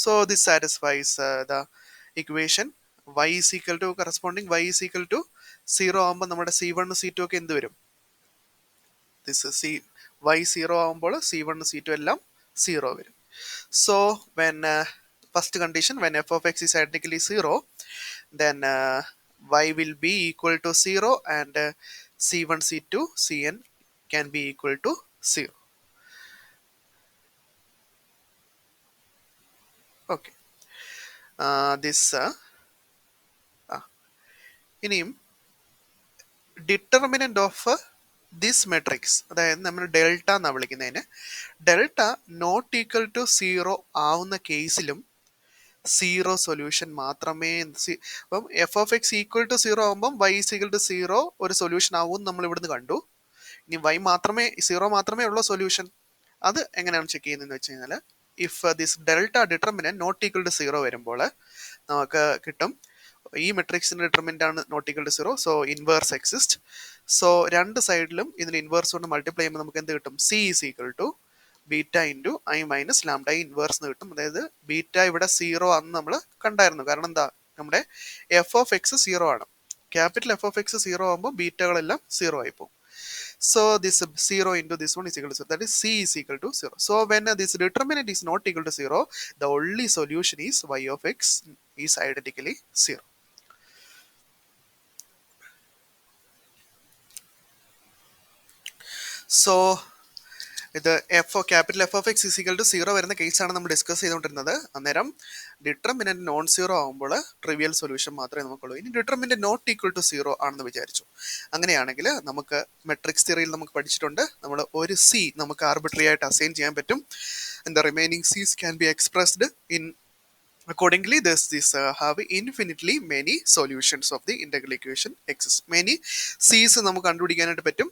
So this satisfies the equation y is equal to corresponding y is equal to 0 ആകുമ്പോൾ നമ്മുടെ C1 C2 ഒക്കെ എന്ത് വരും? ദിസ് y 0 ആകുമ്പോൾ C1 C2 എല്ലാം 0 വരും. So when first condition, when f of x is identically 0, then y will be equal to 0 and C1 C2 Cn can be equal to 0. Okay. This ഇനിയും determinant of this matrix, അതായത് നമ്മൾ delta എന്നാണ് വിളിക്കുന്നതിന്, delta not equal to 0 ആവുന്ന കേസിലും 0 solution മാത്രമേ. അപ്പം f of x equal to 0 ആകുമ്പം y ഈസ് ഈക്വൽ ടു 0 ഒരു സൊല്യൂഷൻ ആവും നമ്മൾ ഇവിടുന്ന് കണ്ടു. ഇനി y മാത്രമേ 0 മാത്രമേ ഉള്ളൂ സൊല്യൂഷൻ. അത് എങ്ങനെയാണ് ചെക്ക് ചെയ്യുന്നതെന്ന് വെച്ച് കഴിഞ്ഞാൽ, if this delta determinant not equal to 0 വരുമ്പോൾ നമുക്ക് കിട്ടും ഈ മെട്രിക്സിന്റെ ഡിറ്റർമിനന്റ് ആണ് not equal to 0, so inverse exist. So രണ്ട് സൈഡിലും ഇതിന് ഇൻവേഴ്സ് കൊണ്ട് മൾട്ടിപ്ലൈ ചെയ്യുമ്പോൾ നമുക്ക് എന്ത് കിട്ടും? c is equal to beta into I minus lambda inverse എന്ന് കിട്ടും. അതായത് ബീറ്റ ഇവിടെ 0 ആണെന്ന് നമ്മൾ കണ്ടായിരുന്നു. കാരണം എന്താ, നമ്മുടെ എഫ് ഓഫ് എക്സ് 0 ആണ്. ക്യാപിറ്റൽ എഫ് ഓഫ് എക്സ് 0 ആകുമ്പോൾ ബീറ്റകളെല്ലാം 0 ആയി പോകും. So this 0 into this one is equal to 0. That is c is equal to 0. So when this determinant is not equal to 0, the only solution is y of x is identically 0. So ഇത് capital F of X is equal to 0 വരുന്ന കേസാണ് നമ്മൾ discuss ചെയ്തുകൊണ്ടിരുന്നത്. അന്നേരം determinant non 0 ആകുമ്പോൾ trivial solution മാത്രമേ നമുക്കുള്ളൂ. ഇനി determinant not equal to 0 ആണെന്ന് വിചാരിച്ചു. അങ്ങനെയാണെങ്കിൽ നമുക്ക് മെട്രിക്സ് തിയറിയിൽ നമുക്ക് പഠിച്ചിട്ടുണ്ട്, നമ്മൾ ഒരു c നമുക്ക് ആർബിട്രറി ആയിട്ട് അസൈൻ ചെയ്യാൻ പറ്റും. And the remaining c's can be expressed in accordingly. This have infinitely many solutions of the integral equation exist. Many c's നമുക്ക് കണ്ടുപിടിക്കാനായിട്ട് പറ്റും.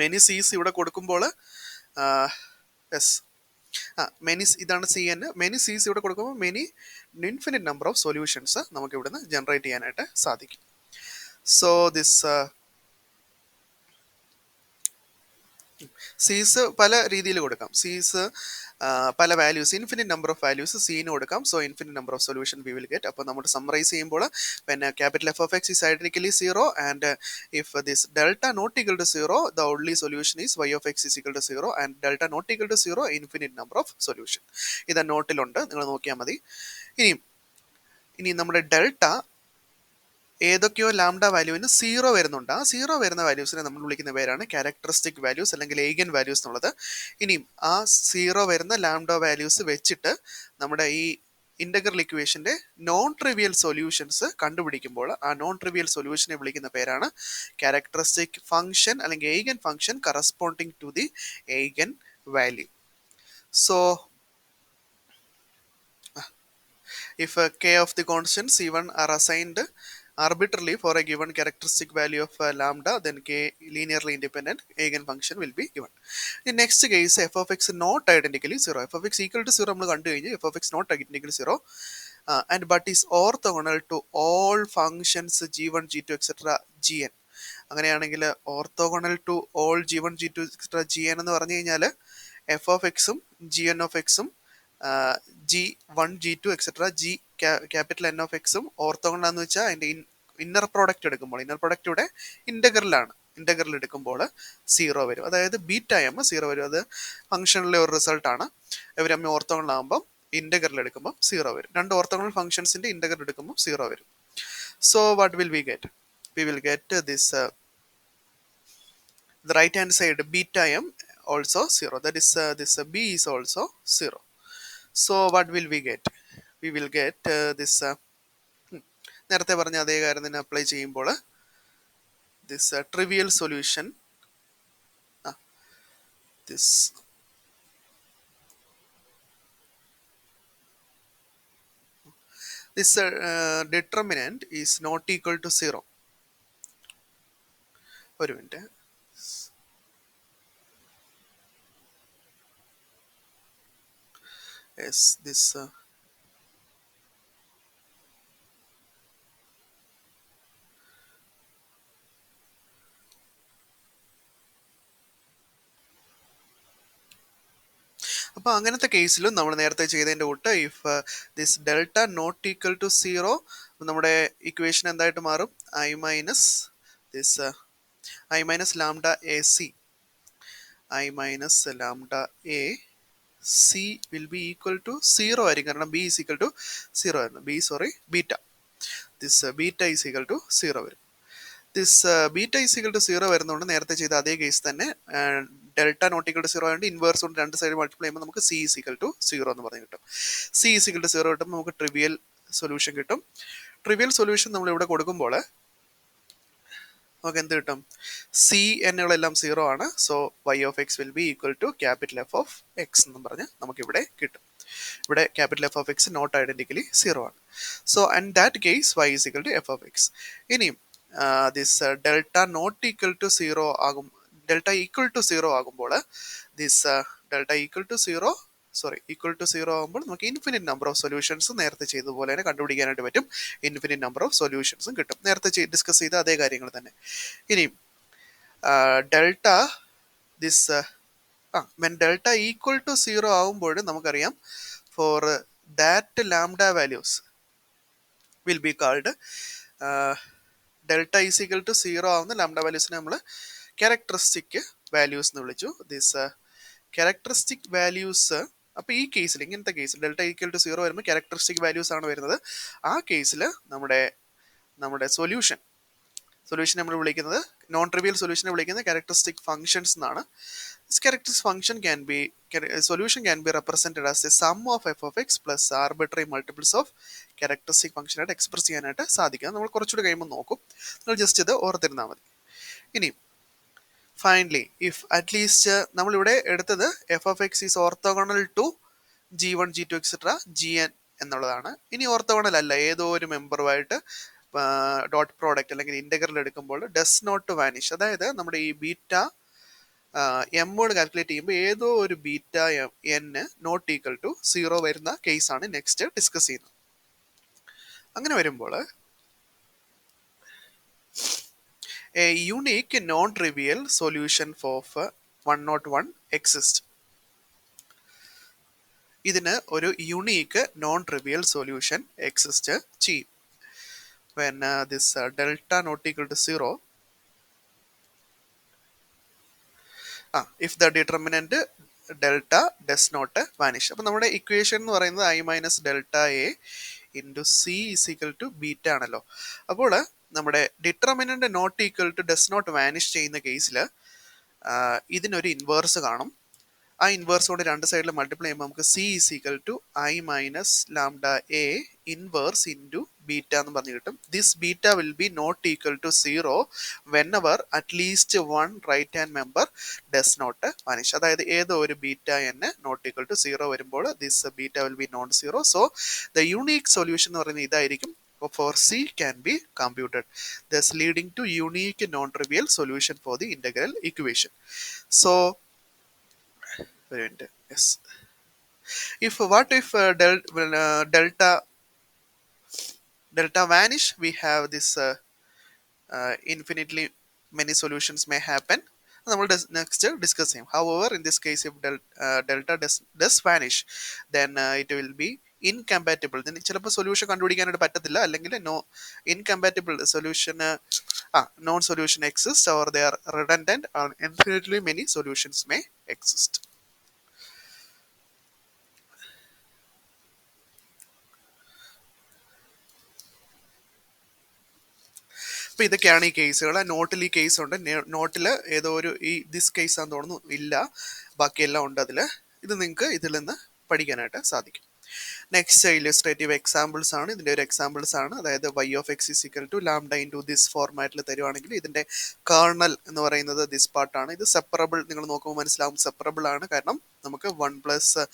മെനി c's ഇവിടെ കൊടുക്കുമ്പോൾ മെനി ഇതാണ് സി എൻ. മെനി സീസ് ഇവിടെ കൊടുക്കുമ്പോൾ many infinite number of solutions നമുക്ക് ഇവിടുന്ന് ജനറേറ്റ് ചെയ്യാനായിട്ട് സാധിക്കും. സോ ദിസ് സീസ് പല രീതിയിൽ കൊടുക്കാം. സീസ് പല values, infinite number of values സീന് കൊടുക്കാം. So infinite number of solution we will get. അപ്പോൾ നമ്മൾ സമ്മറൈസ് ചെയ്യുമ്പോൾ പിന്നെ capital F of X is identically 0 and if this delta not equal to 0, the only solution is y of X is equal to 0 and delta not equal to 0 infinite number of solution. ഇത് നോട്ടിലുണ്ട്, നിങ്ങൾ നോക്കിയാൽ മതി. ഇനി നമ്മുടെ delta ഏതൊക്കെയോ lambda വാല്യൂവിന് 0 വരുന്നുണ്ട്. ആ 0 വരുന്ന വാല്യൂസിനെ നമ്മൾ വിളിക്കുന്ന പേരാണ് ക്യാരക്ടറിസ്റ്റിക് വാല്യൂസ് അല്ലെങ്കിൽ ഏഗൻ വാല്യൂസ് എന്നുള്ളത്. ഇനിയും ആ 0 വരുന്ന ലാംഡ വാല്യൂസ് വെച്ചിട്ട് നമ്മുടെ ഈ ഇന്റഗ്രൽ ഇക്വേഷന്റെ നോൺ ട്രിവിയൽ സൊല്യൂഷൻസ് കണ്ടുപിടിക്കുമ്പോൾ ആ നോൺ ട്രിവിയൽ സൊല്യൂഷനെ വിളിക്കുന്ന പേരാണ് ക്യാരക്ടറിസ്റ്റിക് ഫംഗ്ഷൻ അല്ലെങ്കിൽ eigen function corresponding to the eigen value. So if k of the constants C1 are assigned arbitrarily for a given characteristic value of lambda, then k linearly independent eigenfunction will be given. In next case, f of x not identically 0. F of x equal to 0 നമ്മൾ കണ്ടു കഴിഞ്ഞു. f of x not identically 0 and but is orthogonal to all functions g1 g2 etc gn. അങ്ങനെയാണെങ്കിൽ orthogonal to all g1 g2 etc gn എന്ന് പറഞ്ഞു കഴിഞ്ഞാൽ f of x ഉം gn of x ഉം g1 g2 etcetera G capital N of എക്സും orthogonal വെച്ചാൽ അതിന്റെ inner product എടുക്കുമ്പോൾ, ഇന്നർ പ്രോഡക്റ്റ് ഇവിടെ ഇന്റഗ്രലാണ്, ഇന്റഗ്രൽ എടുക്കുമ്പോൾ 0 വരും. അതായത് ബീറ്റ എം 0 വരും. അത് ഫംഗ്ഷനിലെ ഒരു റിസൾട്ടാണ്. ഇവർ തമ്മിൽ ഓർത്തോഗണൽ ആകുമ്പോൾ ഇന്റഗ്രൽ എടുക്കുമ്പോൾ 0 വരും. രണ്ട് ഓർത്തോഗണൽ ഫംഗ്ഷൻസിന്റെ ഇന്റഗ്രൽ എടുക്കുമ്പോൾ 0 വരും. So what will we get? V will get this the right hand side beta m also 0. That is this b is also 0. So what will we get? We will get this നേരത്തെ പറഞ്ഞ അതേ കാര്യം തന്നെ apply ചെയ്യുമ്പോൾ this trivial solution this determinant is not equal to 0. ഒരു minute. Yes, this അപ്പോൾ അങ്ങനത്തെ കേസിലും നമ്മൾ നേരത്തെ ചെയ്തതിൻ്റെ കൂട്ട് if this delta not equal to 0 നമ്മുടെ ഇക്വേഷൻ എന്തായിട്ട് മാറും I minus this I minus lambda a c I minus lambda a c will be equal to 0 ആയിരിക്കും കാരണം ബി ഈസ് ഈക്വൽ ടു 0 ആയിരുന്നു beta this beta is equal to 0 വരും this beta is equal to 0 വരുന്നതുകൊണ്ട് നേരത്തെ ചെയ്ത അതേ case തന്നെ delta not equal to 0 ആയതുകൊണ്ട് ഇൻവേഴ്സ് കൊണ്ട് രണ്ട് സൈഡ് മൾട്ടിപ്ലൈ ചെയ്യുമ്പോൾ നമുക്ക് സി ഈസ് ഈക്വൽ ടു 0 എന്ന് പറഞ്ഞ് കിട്ടും സി ഈസ് ഈക്വൽ ടു 0 കിട്ടുമ്പോൾ നമുക്ക് ട്രിവിയൽ സൊല്യൂഷൻ കിട്ടും ട്രിവിയൽ സൊല്യൂഷൻ നമ്മൾ ഇവിടെ കൊടുക്കുമ്പോൾ നമുക്ക് എന്ത് കിട്ടും സി എന്നുകളെല്ലാം 0 ആണ് so Y of X will be equal to capital F of X എന്ന് പറഞ്ഞ് നമുക്കിവിടെ കിട്ടും ഇവിടെ capital F of X not identically 0 ആണ് so and that case Y is equal to F of X ഇനിയും this delta not equal to 0 ആകും delta equal to 0 ആകുമ്പോൾ this delta equal to 0 equal to 0 ആകുമ്പോൾ നമുക്ക് infinite number of solutions നേരത്തെ ചെയ്തതുപോലെ തന്നെ കണ്ടുപിടിക്കാനായിട്ട് പറ്റും ഇൻഫിനിറ്റ് നമ്പർ ഓഫ് സൊല്യൂഷൻസും കിട്ടും നേരത്തെ ഡിസ്കസ് ചെയ്ത അതേ കാര്യങ്ങൾ തന്നെ ഇനി delta this when delta equal to 0 ആകുമ്പോൾ നമുക്കറിയാം for that lambda values will be called delta is equal to 0 ആവുന്ന ലാംഡ വാല്യൂസിനെ നമ്മൾ ക്യാരക്ടറിസ്റ്റിക് വാല്യൂസ് എന്ന് വിളിച്ചു ദിസ് ക്യാരക്ടറിസ്റ്റിക് വാല്യൂസ് അപ്പോൾ ഈ കേസിൽ ഇങ്ങനത്തെ കേസിൽ ഡെൽറ്റ ഈക്വൽ ടു 0 വരുമ്പോൾ ക്യാരക്ടറിസ്റ്റിക് വാല്യൂസ് ആണ് വരുന്നത് ആ കേസിൽ നമ്മുടെ സൊല്യൂഷൻ നമ്മൾ വിളിക്കുന്നത് നോൺ ട്രിവിയൽ സൊല്യൂഷനെ വിളിക്കുന്നത് ക്യാരക്ടറിസ്റ്റിക് ഫംഗ്ഷൻസ് എന്നാണ് this characteristic function solution can be represented as a sum of F of X plus arbitrary multiples of characteristic ഫംഗ്ഷനായിട്ട് എക്സ്പ്രസ് ചെയ്യാനായിട്ട് സാധിക്കും നമ്മൾ കുറച്ചുകൂടി കഴിയുമ്പോൾ നോക്കും നിങ്ങൾ ജസ്റ്റ് ഇത് ഓർത്തിരുന്നാൽ മതി ഇനി ഫൈനലി ഇഫ് അറ്റ്ലീസ്റ്റ് നമ്മളിവിടെ എടുത്തത് f of X is orthogonal to G1 G2 etcetera GN എന്നുള്ളതാണ് ഇനി ഓർത്തോഗണൽ അല്ല ഏതോ ഒരു മെമ്പറുമായിട്ട് ഡോട്ട് പ്രോഡക്റ്റ് അല്ലെങ്കിൽ ഇന്റഗ്രൽ എടുക്കുമ്പോൾ ഡസ് നോട്ട് വാനിഷ് അതായത് നമ്മുടെ ഈ ബീറ്റ എമ്മോട് കാൽക്കുലേറ്റ് ചെയ്യുമ്പോൾ ഏതോ ഒരു beta n not equal to 0 വരുന്ന കേസാണ് നെക്സ്റ്റ് ഡിസ്കസ് ചെയ്യുന്നത് അങ്ങനെ വരുമ്പോൾ a unique non-trivial solution of 101 exists. ഇതിന് ഒരു unique non trivial solution exist ചെയ്യും when this delta not equal to 0 if the determinant delta does not vanish അപ്പോൾ നമ്മുടെ ഇക്വേഷൻ എന്ന് പറയുന്നത് i minus delta a into c is equal to beta ആണല്ലോ അപ്പോൾ നമ്മുടെ determinant not equal to does not vanish ചെയ്യുന്ന കേസിൽ ഇതിനൊരു ഇൻവേഴ്സ് കാണും ആ ഇൻവേഴ്സ് കൊണ്ട് രണ്ട് സൈഡിൽ മൾട്ടിപ്ലൈ ചെയ്യുമ്പോൾ നമുക്ക് c is equal to I minus lambda a inverse into beta എന്ന് പറഞ്ഞു കിട്ടും this beta will be not equal to 0 whenever at least one right hand member does not vanish അതായത് ഏതോ ഒരു ബീറ്റ എന്നെ നോട്ട് ഈക്വൽ ടു 0 വരുമ്പോൾ this beta will be not 0 so the unique solution എന്ന് പറയുന്നത് ഇതായിരിക്കും for C can be computed, thus leading to unique non-trivial solution for the integral equation. So, yes. If what if delta vanish, we have this infinitely many solutions may happen. നമ്മൾ next discuss ചെയ്യും however in this case if delta does vanish then it will be incompatible ചിലപ്പോൾ solution കണ്ടുപിടിക്കാനായിട്ട് പറ്റത്തില്ല അല്ലെങ്കിൽ no incompatible solution non solution exist or they are redundant or infinitely many solutions may exist അപ്പോൾ ഇതൊക്കെയാണ് ഈ കേസുകൾ നോട്ടിൽ ഈ കേസ് ഉണ്ട് നോട്ടിൽ ഏതോ ഒരു ഈ ദിസ് കേസാന്ന് തോന്നുന്നു ഇല്ല ബാക്കിയെല്ലാം ഉണ്ട് അതിൽ ഇത് നിങ്ങൾക്ക് ഇതിൽ നിന്ന് പഠിക്കാനായിട്ട് സാധിക്കും നെക്സ്റ്റ് ഇല്ലുസ്ട്രേറ്റീവ് എക്സാമ്പിൾസ് ആണ് ഇതിൻ്റെ ഒരു എക്സാമ്പിൾസ് ആണ് അതായത് y of X is equal to lambda into this ഫോർമാറ്റിൽ തരുവാണെങ്കിൽ ഇതിൻ്റെ കേർണൽ എന്ന് പറയുന്നത് ദിസ് പാർട്ടാണ് ഇത് സെപ്പറബിൾ നിങ്ങൾ നോക്കുമ്പോൾ മനസ്സിലാവും സെപ്പറബിൾ ആണ് കാരണം നമുക്ക് 1+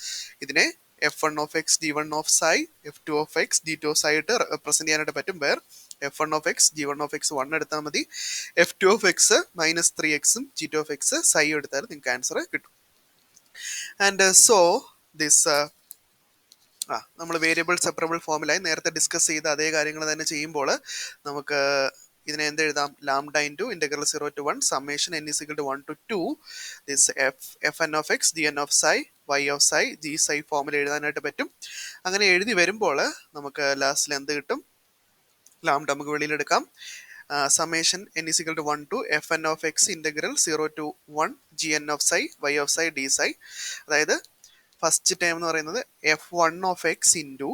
ഇതിനെ f1 of x g1 of psi f2 of x g2 of psi ആയിട്ട് റെപ്രസെന്റ് ചെയ്യാനായിട്ട് പറ്റും where f1 of x g1 of x 1 എടുത്താൽ മതി f2 of x -3x g2 of x psi എടുത്താൽ നിങ്ങൾക്ക് ആൻസർ കിട്ടും ആൻഡ് സോ ദിസ് നമ്മൾ variable separable ഫോമിലായി നേരത്തെ ഡിസ്കസ് ചെയ്ത അതേ കാര്യങ്ങൾ തന്നെ ചെയ്യുമ്പോൾ നമുക്ക് ഇതിനെ എന്ത് എഴുതാം lambda into integral 0 to 1 summation n is equal to 1 to 2 this f N of x d n of psi y of psi g psi ഫോമിൽ എഴുതാനായിട്ട് പറ്റും. അങ്ങനെ എഴുതി വരുമ്പോൾ നമുക്ക് ലാസ്റ്റിൽ എന്ത് കിട്ടും? ലാംഡ നമുക്ക് വെളിയിലെടുക്കാം. Summation n is equal to 1 to fn of x integral 0 to 1 gn of psi y of psi d psi. അതായത് ഫസ്റ്റ് ടേം എന്ന് പറയുന്നത് f1 of x into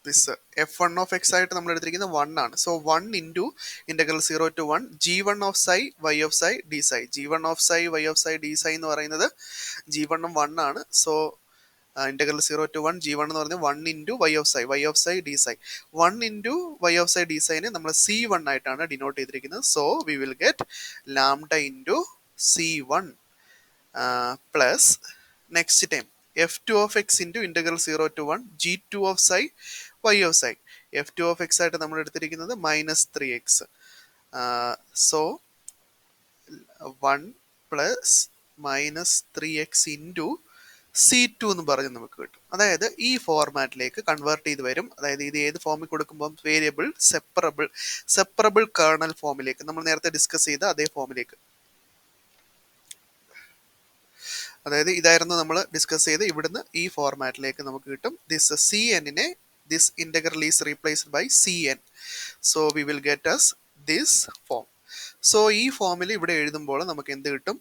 this f1 of x ആയിട്ട് നമ്മൾ എടുത്തിരിക്കുന്നത് 1 ആണ്. So 1 into integral 0 to 1 g1 of psi y of psi d psi. g1 of psi y of psi d psi എന്ന് പറയുന്നത് g1 ഉം 1 ആണ്. സോ ഇൻ്റഗ്രൽ 0 to 1 g1 എന്ന് പറയുന്നത് 1 into y of psi d psi. 1 into y of psi d psiനെ നമ്മൾ c1 ആയിട്ടാണ് denote ചെയ്തിരിക്കുന്നത്. So we will get lambda into c1 plus next time f2 of x into integral 0 to 1 g2 of psi y of psi. f2 of x ആയിട്ട് നമ്മൾ എടുത്തിരിക്കുന്നത് -3x. So 1 plus -3x into C2 എന്ന് പറഞ്ഞ് നമുക്ക് കിട്ടും. അതായത് ഈ ഫോർമാറ്റിലേക്ക് convert ചെയ്ത് വരും. അതായത് ഇത് ഏത് ഫോമിൽ കൊടുക്കുമ്പോൾ വേരിയബിൾ സെപ്പറബിൾ കേർണൽ ഫോമിലേക്ക്, നമ്മൾ നേരത്തെ ഡിസ്കസ് ചെയ്ത അതേ ഫോമിലേക്ക്. അതായത് ഇതായിരുന്നു നമ്മൾ ഡിസ്കസ് ചെയ്ത് ഇവിടുന്ന് ഈ ഫോർമാറ്റിലേക്ക് നമുക്ക് കിട്ടും. ദിസ് cnനെ this integral is replaced by cn. So we will get as this form. So ഈ ഫോമിൽ ഇവിടെ എഴുതുമ്പോൾ നമുക്ക് എന്ത് കിട്ടും?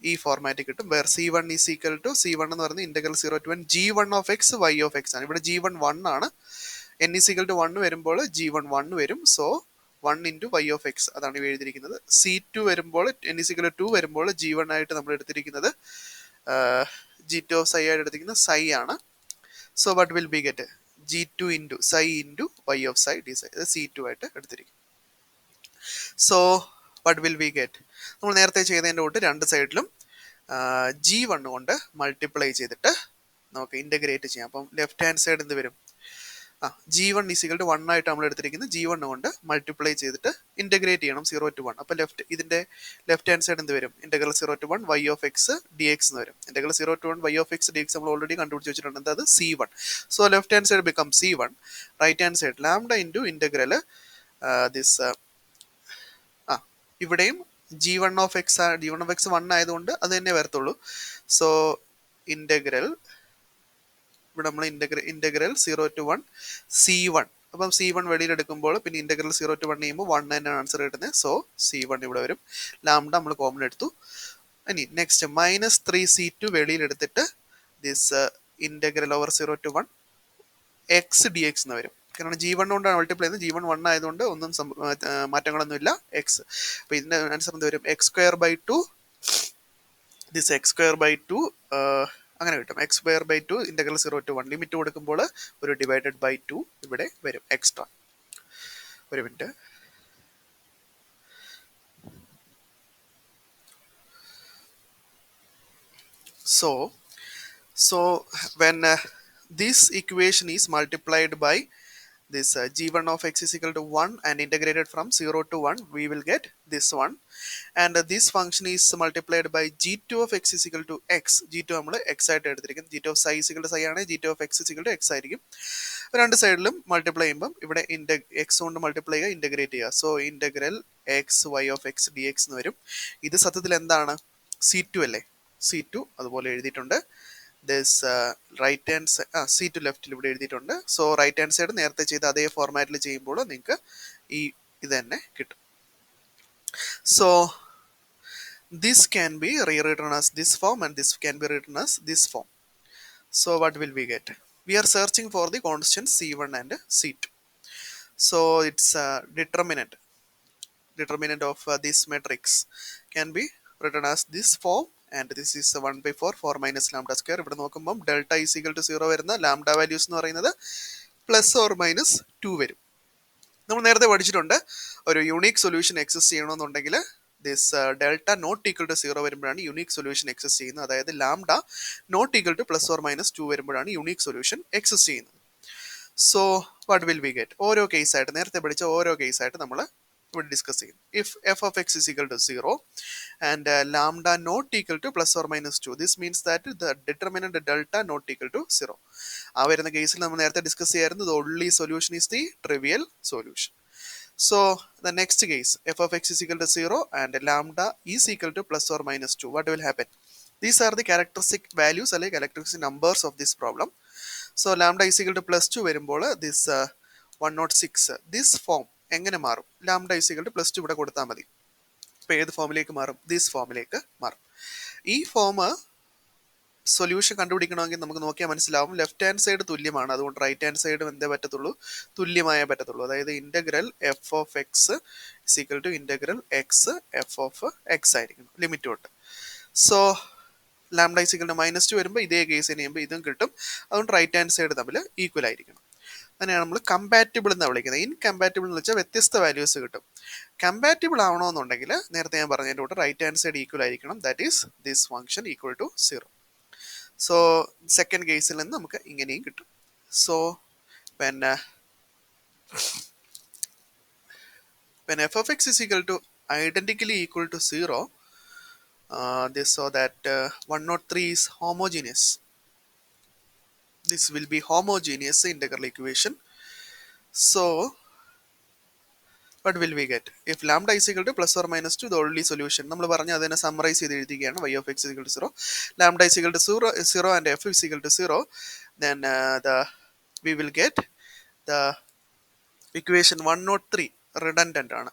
ഈ ഫോർമാറ്റ് കിട്ടും. Where c1 is equal to c1 എന്ന് പറയുന്നത് integral 0 to 1 g1 of x y of x ആണ്. ഇവിടെ g1 1 ആണ്. n ഈസ് ഈക്വൽ ടു 1 വരുമ്പോൾ g1 1 വരും. So 1 into y of x അതാണ് ഇവിടെ എഴുതിയിരിക്കുന്നത്. c2 വരുമ്പോൾ n ഈസ് ഈക്വൽ ടു 2 വരുമ്പോൾ g1 ആയിട്ട് നമ്മൾ എടുത്തിരിക്കുന്നത് g2 of psi ആയിട്ട് എടുത്തിരിക്കുന്നത് psi ആണ്. So what will be get? g2 into psi into y of psi d psi. അത് c2 ആയിട്ട് എടുത്തിരിക്കും. So what will we get? നമ്മൾ നേരത്തെ ചെയ്തതിൻ്റെ തൊട്ട് രണ്ട് സൈഡിലും g1 കൊണ്ട് മൾട്ടിപ്ലൈ ചെയ്തിട്ട് നമുക്ക് ഇൻ്റഗ്രേറ്റ് ചെയ്യാം. അപ്പം ലെഫ്റ്റ് ഹാൻഡ് സൈഡ് എന്ത് വരും? g1 ഈസിക്കൽ ടു 1 ആയിട്ട് നമ്മൾ എടുത്തിരിക്കുന്നത് g1 കൊണ്ട് മൾട്ടിപ്ലൈ ചെയ്തിട്ട് ഇൻ്റഗ്രേറ്റ് ചെയ്യണം 0 to 1. അപ്പോൾ ഇതിൻ്റെ ലെഫ്റ്റ് ഹാൻഡ് സൈഡ് എന്ത് വരും? Integral 0 to 1 y of x dx എന്ന് വരും. Integral 0 to 1 y of x dx നമ്മൾ ഓൾറെഡി കണ്ടുപിടിച്ച് വെച്ചിട്ടുണ്ട്. എന്താ? അത് c1. So left hand side become c1. Right hand side lambda into integral this ഇവിടെയും g1 of x 1 ആയതുകൊണ്ട് അത് തന്നെ വരത്തുള്ളൂ. സോ ഇൻ്റഗ്രൽ ഇവിടെ നമ്മൾ ഇൻ്റഗ്രൽ 0 to 1 c1. അപ്പം c1 വെളിയിലെടുക്കുമ്പോൾ പിന്നെ ഇൻ്റഗ്രൽ 0 to 1 ചെയ്യുമ്പോൾ 1 തന്നെയാണ് ആൻസർ കിട്ടുന്നത്. സോ c1 ഇവിടെ വരും. ലാംഡ നമ്മൾ കോമൺ എടുത്തു. ഇനി നെക്സ്റ്റ് -3c2 വെളിയിലെടുത്തിട്ട് this integral over 0 to 1 x dx എന്ന് വരും. കാരണം g1 കൊണ്ടാണ് മൾട്ടിപ്ലൈ ചെയ്യുന്നത്. g1 1 ആയതുകൊണ്ട് ഒന്നും മാറ്റങ്ങളൊന്നുമില്ല. എക്സ്. അപ്പോൾ ഇതിൻ്റെ ആൻസർ എന്ത് വരും? x²/2 ദിസ് x²/2 അങ്ങനെ കിട്ടും. x²/2 ഇൻ്റഗ്രൽ 0 to 1 ലിമിറ്റ് കൊടുക്കുമ്പോൾ ഒരു ഡിവൈഡഡ് ബൈ 2 ഇവിടെ വരും എക്സ്ട്രാ. ഒരു minute. So when this equation is multiplied by this g1 of x is equal to 1 and integrated from 0 to 1, we will get this one. And this function is multiplied by g2 of x is equal to x. g2 നമ്മൾ x ആയിട്ട് എടുത്തിരിക്കും. g2 of psi is equal to psi ആണ്. g2 of x is equal to x ആയിരിക്കും. രണ്ട് സൈഡിലും multiply ചെയ്യുമ്പം ഇവിടെ x കൊണ്ട് multiply ചെയ്യുക, ഇൻ്റഗ്രേറ്റ് ചെയ്യുക. So integral x y of x dx എന്ന് വരും. ഇത് സത്യത്തിൽ എന്താണ്? c2 അല്ലേ? c2 അതുപോലെ എഴുതിയിട്ടുണ്ട്. ദിസ് റൈറ്റ് ഹാൻഡ് c2 ലെഫ്റ്റിൽ ഇവിടെ എഴുതിയിട്ടുണ്ട്. സോ റൈറ്റ് ഹാൻഡ് സൈഡ് നേരത്തെ ചെയ്ത അതേ ഫോർമാറ്റിൽ ചെയ്യുമ്പോൾ നിങ്ങൾക്ക് ഇത് തന്നെ കിട്ടും. So this can be rewritten as this form and this can be written as this form. So what will we get? We are searching for the constants c1 and c2. So its determinant of this matrix can be written as this form, and this is 1/4 4 minus lambda square. ഇവിടെ നോക്കുമ്പോൾ delta is equal to 0 വരുന്ന lambda values എന്ന് പറയുന്നത് +or-2 വരും. നമ്മൾ നേരത്തെ പഠിച്ചിട്ടുണ്ട് ഒരു യുണീക്ക് സൊല്യൂഷൻ എക്സിസ്റ്റ് ചെയ്യണമെന്നുണ്ടെങ്കിൽ this delta not equal to 0 വരുമ്പോഴാണ് യുണീക്ക് സൊല്യൂഷൻ എക്സിസ്റ്റ് ചെയ്യുന്നത്. അതായത് lambda not equal to +or-2 വരുമ്പോഴാണ് യുണീക്ക് സൊല്യൂഷൻ എക്സിസ്റ്റ് ചെയ്യുന്നത്. So what will we get? ഓരോ കേസായിട്ട് നേരത്തെ പഠിച്ച ഓരോ കേസായിട്ട് നമ്മൾ ഇവിടെ ഡിസ്കസ് ചെയ്യും. If f of x is equal to 0 and lambda not equal to +or-2, this means that the determinant delta not equal to 0. ആ വരുന്ന കേസിൽ നമ്മൾ നേരത്തെ ഡിസ്കസ് ചെയ്യായിരുന്നു the only solution is the trivial solution. So the next case, f of x is equal to 0 and lambda is equal to plus or minus 2. What will happen? These are the characteristic values or characteristic numbers of this problem. So lambda is equal to plus 2 വരുമ്പോൾ this 106 this form എങ്ങനെ മാറും? lambda is equal to plus 2 ഇവിടെ കൊടുത്താൽ മതി. ഇപ്പോൾ ഏത് ഫോമിലേക്ക് മാറും? this ഫോമിലേക്ക് മാറും. ഈ ഫോം സൊല്യൂഷൻ കണ്ടുപിടിക്കണമെങ്കിൽ നമുക്ക് നോക്കിയാൽ മനസ്സിലാവും ലെഫ്റ്റ് ഹാൻഡ് സൈഡ് തുല്യമാണ്, അതുകൊണ്ട് റൈറ്റ് ഹാൻഡ് സൈഡും എന്തേ പറ്റത്തുള്ളൂ? തുല്യമായേ പറ്റത്തുള്ളൂ. അതായത് integral f of X is equal to integral x F of x ആയിരിക്കും ലിമിറ്റ് തൊട്ട്. So lambda is equal to -2 വരുമ്പോൾ ഇതേ കേസ് ചെയ്യുമ്പോൾ ഇതും കിട്ടും. അതുകൊണ്ട് റൈറ്റ് ഹാൻഡ് സൈഡ് തമ്മിൽ ഈക്വൽ ആയിരിക്കണം. അതിനെയാണ് നമ്മൾ കമ്പാറ്റബിൾ എന്ന് വിളിക്കുന്നത്. ഇൻകമ്പാറ്റബിൾ എന്ന് വെച്ചാൽ വ്യത്യസ്ത വാല്യൂസ് കിട്ടും. കമ്പാറ്റബിൾ ആവണമെന്നുണ്ടെങ്കിൽ നേരത്തെ ഞാൻ പറഞ്ഞതിൻ്റെ കൂടെ റൈറ്റ് ഹാൻഡ് സൈഡ് ഈക്വൽ ആയിരിക്കണം. That is this function equal to 0. So second കേസിൽ നിന്ന് നമുക്ക് ഇങ്ങനെയും കിട്ടും. So when f of x is equal to identically equal to 0, this so that 103 is homogeneous. This will be homogeneous integral equation. So what will we get? If lambda is equal to plus or minus 2, the only solution. നമ്മൾ പറഞ്ഞ അതിനെ summarise ചെയ്ത് എഴുതുകയാണ്. y of x is equal to 0, lambda is equal to 0 and f is equal to 0, then we will get the equation 103 redundant ആണ്.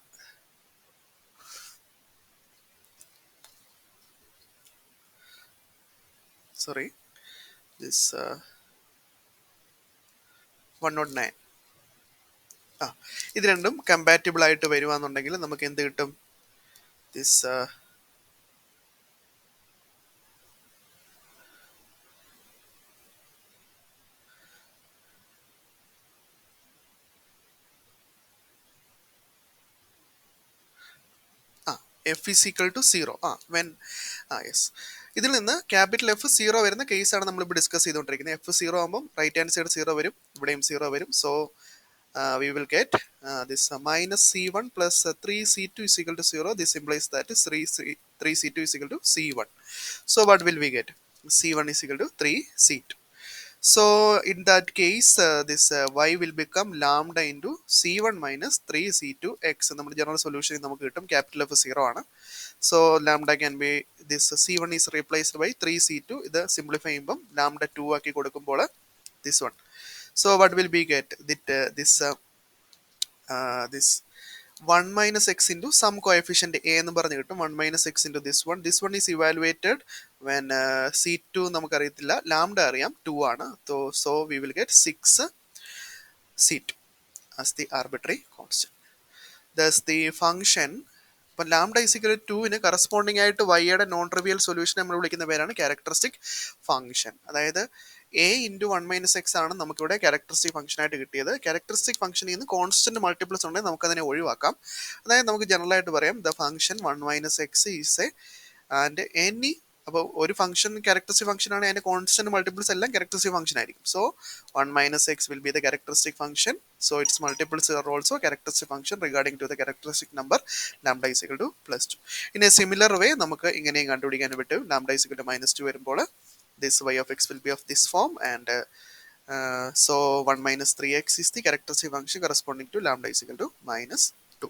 Sorry, this 109. ഇത് രണ്ടും compatible ആയിട്ട് വരുവാന്നുണ്ടെങ്കിൽ നമുക്ക് എന്ത് കിട്ടും? This f is equal to 0. when yes, ഇതിൽ നിന്ന് capital F 0 വരുന്ന കേസാണ് നമ്മളിപ്പോൾ ഡിസ്കസ് ചെയ്തുകൊണ്ടിരിക്കുന്നത്. എഫ് 0 ആകുമ്പോൾ റൈറ്റ് ഹാൻഡ് സൈഡ് 0 വരും, ഇവിടെയും 0 വരും. So we will get this minus c1 plus 3c2 is equal to 0. This implies that 3c2 is equal to c1. So what will we get? c1 is equal to 3c2. So in that case this y will become lambda into c1 minus 3c2 x. നമ്മുടെ general solution നമുക്ക് കിട്ടും. Capital F 0 ആണ്. So lambda can be this c1 is replaced by 3c2. ഇത് simplify ചെയ്യുമ്പോൾ lambda 2 ആക്കി കൊടുക്കുമ്പോൾ this one. So what will we get? This 1 minus x into some coefficient a എന്ന് പറഞ്ഞു കിട്ടും. 1 minus x into this one. This one is evaluated when c2 നമുക്കറിയത്തില്ല, lambda അറിയാം 2 ആണ്. So we will get 6 c2 as the arbitrary constant. Thus the function, ഇപ്പോൾ lambda is equal to 2-ന് corresponding ആയിട്ട് വൈയുടെ നോൺ ട്രിവിയൽ സൊല്യൂഷൻ നമ്മൾ വിളിക്കുന്ന പേരാണ് ക്യാരക്ടറിസ്റ്റിക് ഫംഗ്ഷൻ. അതായത് a into 1 minus x ആണ് നമുക്കിവിടെ ക്യാരക്ടറിസ്റ്റിക് ഫംഗ്ഷൻ ആയിട്ട് കിട്ടിയത്. ക്യാരക്ടറിസ്റ്റിക് ഫംഗ്ഷനിൽ നിന്ന് കോൺസ്റ്റന്റ് മൾട്ടിപ്പിൾസ് ഉണ്ടെങ്കിൽ നമുക്കതിനെ ഒഴിവാക്കാം. അതായത് നമുക്ക് ജനറൽ ആയിട്ട് പറയാം the function 1 minus x is a and any, അപ്പോൾ ഒരു ഫംഗ്ഷൻ ക്യാരക്ടറിസ്റ്റിക് ഫംഗ്ഷൻ ആണ്, അതിന്റെ കോൺസ്റ്റന്റ് മൾട്ടിപ്പിൾസ് എല്ലാം ക്യാരക്ടറിസ്റ്റിക് ഫംഗ്ഷൻ ആയിരിക്കും. So 1 minus x will be the characteristic function. So its multiples are also characteristic function regarding to the characteristic number lambda is equal to plus 2. In a similar way നമുക്ക് ഇങ്ങനെയും കണ്ടുപിടിക്കാൻ പറ്റും. lambda is equal to -2 വരുമ്പോൾ this y of x will be of this form and so 1 minus 3x is the characteristic function corresponding to lambda is equal to -2.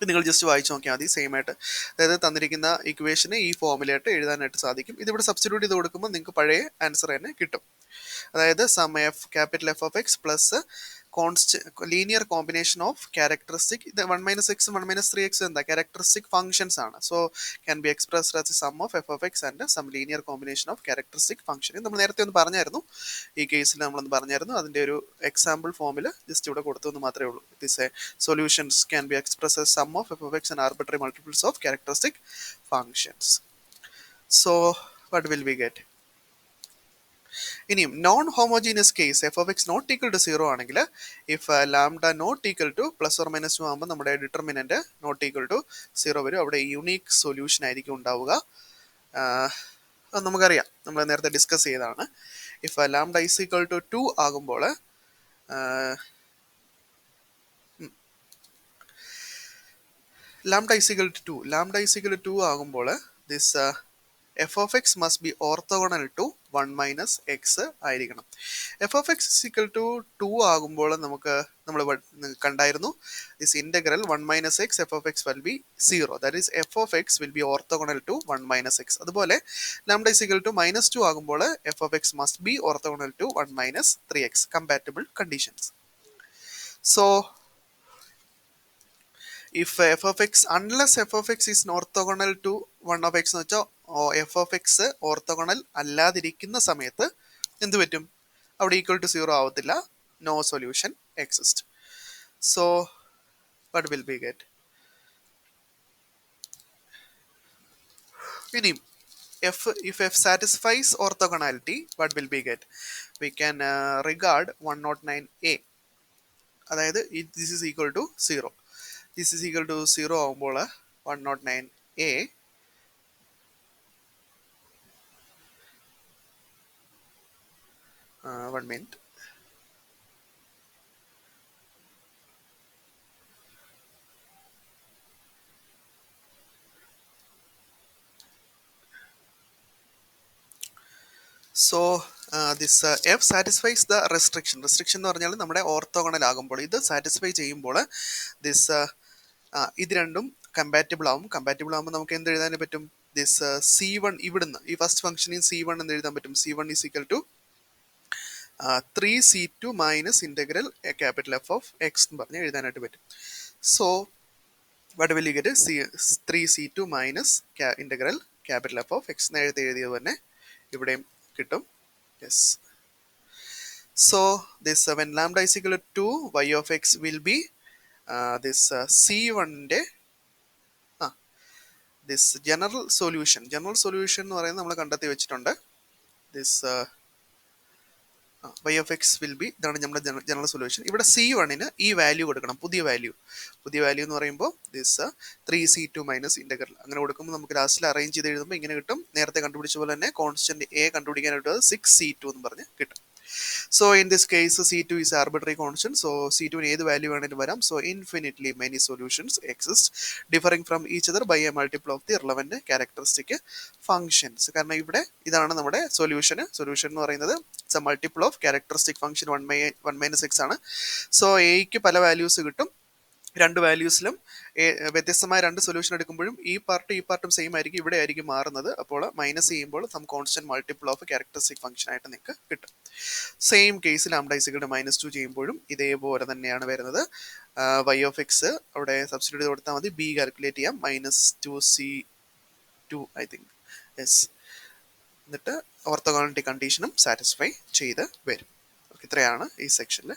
നിങ്ങൾ just വായിച്ചു നോക്കിയാൽ മതി. Same ആയിട്ട്, അതായത് തന്നിരിക്കുന്ന ഇക്വേഷനെ ഈ ഫോമിലായിട്ട് എഴുതാനായിട്ട് സാധിക്കും. ഇതിവിടെ സബ്സ്റ്റിറ്റ്യൂട്ട് ചെയ്ത് കൊടുക്കുമ്പോൾ നിങ്ങൾക്ക് പഴയ ആൻസർ തന്നെ കിട്ടും. അതായത് sum f capital F of X plus linear combination of characteristic, ഇത് 1 minus x 1 minus 3x എന്താ ക്യാരക്ടറിസ്റ്റിക് ഫംഗ്ഷൻസ് ആണ്. So can be expressed as sum of F of x and some linear combination of characteristic function. നമ്മൾ നേരത്തെ ഒന്ന് പറഞ്ഞായിരുന്നു, ഈ കേസിൽ നമ്മളൊന്ന് പറഞ്ഞായിരുന്നു. അതിൻ്റെ ഒരു എക്സാമ്പിൾ ഫോമിൽ ജസ്റ്റ് ഇവിടെ കൊടുത്തു എന്ന് മാത്രമേ ഉള്ളൂ. This solutions can be expressed as sum of F of x and arbitrary multiples of characteristic functions. So what will we get? ഇനിയും non homogeneous case f of X not equal to 0 ആണെങ്കിൽ, if lambda not equal to plus or minus 2 ആകുമ്പോൾ നമ്മുടെ determinant not equal to 0 വരും. അവിടെ unique solution ആയിരിക്കും ഉണ്ടാവുക. അത് നമുക്കറിയാം, നമ്മൾ നേരത്തെ ഡിസ്കസ് ചെയ്തതാണ്. If lambda is equal to 2 ആകുമ്പോൾ ലാംഡ ഈസ് ഈക്വൽ ടു 2 ആകുമ്പോൾ this f of x must be orthogonal to 1 minus X ആയിരിക്കണം. F of X is equal to 2 ആകുമ്പോൾ നമ്മൾ കണ്ടായിരുന്നു this integral 1 minus X F of X will be 0. That is F of X will be orthogonal to 1 minus X. അതുപോലെ lambda is equal to -2 ആകുമ്പോൾ F of X must be orthogonal to 1 minus 3x. Compatible conditions. So if f of x, unless f of x is orthogonal to 1 of x എന്ന് വെച്ചാൽ f of x orthogonal അല്ലാതിരിക്കുന്ന സമയത്ത് എന്ത് പറ്റും? അവിടെ equal to 0 ആവത്തില്ല. No solution exist. So what will we get? ഇനിയും if f satisfies orthogonality, what will we get? We can regard 109a. അതായത് this is equal to 0. This is equal to 0 ആകുമ്പോൾ 109a one minute. So this F satisfies the restriction. Restriction എന്ന് പറഞ്ഞാൽ നമ്മുടെ orthogonal ആകുമ്പോൾ ഇത് satisfy ചെയ്യുമ്പോൾ this ഇത് രണ്ടും കമ്പാറ്റബിൾ ആവും. കമ്പാറ്റബിൾ ആകുമ്പോൾ നമുക്ക് എന്ത് എഴുതാൻ പറ്റും? ദിസ് C1 ഇവിടുന്ന് ഈ ഫസ്റ്റ് ഫംഗ്ഷനിൽ C1 എന്ന് എഴുതാൻ പറ്റും. C1 is equal to 3C2 minus integral capital F of X എന്ന് പറഞ്ഞ് എഴുതാനായിട്ട് പറ്റും. So what will you get? 3C2 minus integral capital F of x നേരത്തെ എഴുതിയത് തന്നെ ഇവിടെയും കിട്ടും. Yes. So this when lambda is equal to 2, y of x will be this C1ന്റെ this general solution എന്ന് പറയുന്നത് നമ്മൾ കണ്ടെത്തി വെച്ചിട്ടുണ്ട്. this y of x will be, ഇതാണ് നമ്മുടെ ജനറൽ സൊല്യൂഷൻ. ഇവിടെ C1ന് ഈ വാല്യൂ കൊടുക്കണം, പുതിയ വാല്യൂ എന്ന് പറയുമ്പോൾ ദിസ് 3C2 മൈനസ് ഇന്റഗ്രൽ അങ്ങനെ കൊടുക്കുമ്പോൾ നമുക്ക് ലാസ്റ്റിൽ അറേഞ്ച് ചെയ്ത് എഴുതുമ്പോൾ ഇങ്ങനെ കിട്ടും. നേരത്തെ കണ്ടുപിടിച്ച പോലെ തന്നെ കോൺസ്റ്റന്റ് എ കണ്ടുപിടിക്കാനായിട്ട് 6C2 എന്ന് പറഞ്ഞ് കിട്ടും. So in this case C2 is arbitrary constant. So C2 ന് ഏത് വാല്യൂ വേണമെങ്കിലും വരാം. So infinitely many solutions exist differing from each other by a multiple of the relevant characteristic functions. കാരണം ഇവിടെ ഇതാണ് നമ്മുടെ സൊല്യൂഷൻ എന്ന് പറയുന്നത് it's A multiple of characteristic function 1 minus X ആണ്. സോ എക്ക് പല വാല്യൂസ് കിട്ടും. രണ്ട് വാല്യൂസിലും വ്യത്യസ്തമായ രണ്ട് സൊല്യൂഷൻ എടുക്കുമ്പോഴും ഈ പാർട്ടും സെയിം ആയിരിക്കും. ഇവിടെ ആയിരിക്കും മാറുന്നത്. അപ്പോൾ മൈനസ് ചെയ്യുമ്പോൾ some constant multiple of characteristic function ആയിട്ട് നിങ്ങൾക്ക് കിട്ടും. സെയിം കേസിൽ ലാംഡ ഈസ് ഈക്വൽ ടു -2 ചെയ്യുമ്പോഴും ഇതേപോലെ തന്നെയാണ് വരുന്നത്. y of x അവിടെ സബ്സ്റ്റിറ്റ്യൂട്ട് ചെയ്ത് കൊടുത്താൽ മതി. b കാൽക്കുലേറ്റ് ചെയ്യാം. -2c2 I think. യെസ്. എന്നിട്ട് ഓർത്തോഗോണാലിറ്റി കണ്ടീഷനും സാറ്റിസ്ഫൈ ചെയ്ത് വരും. ഇത്രയാണ് ഈ സെക്ഷനിൽ.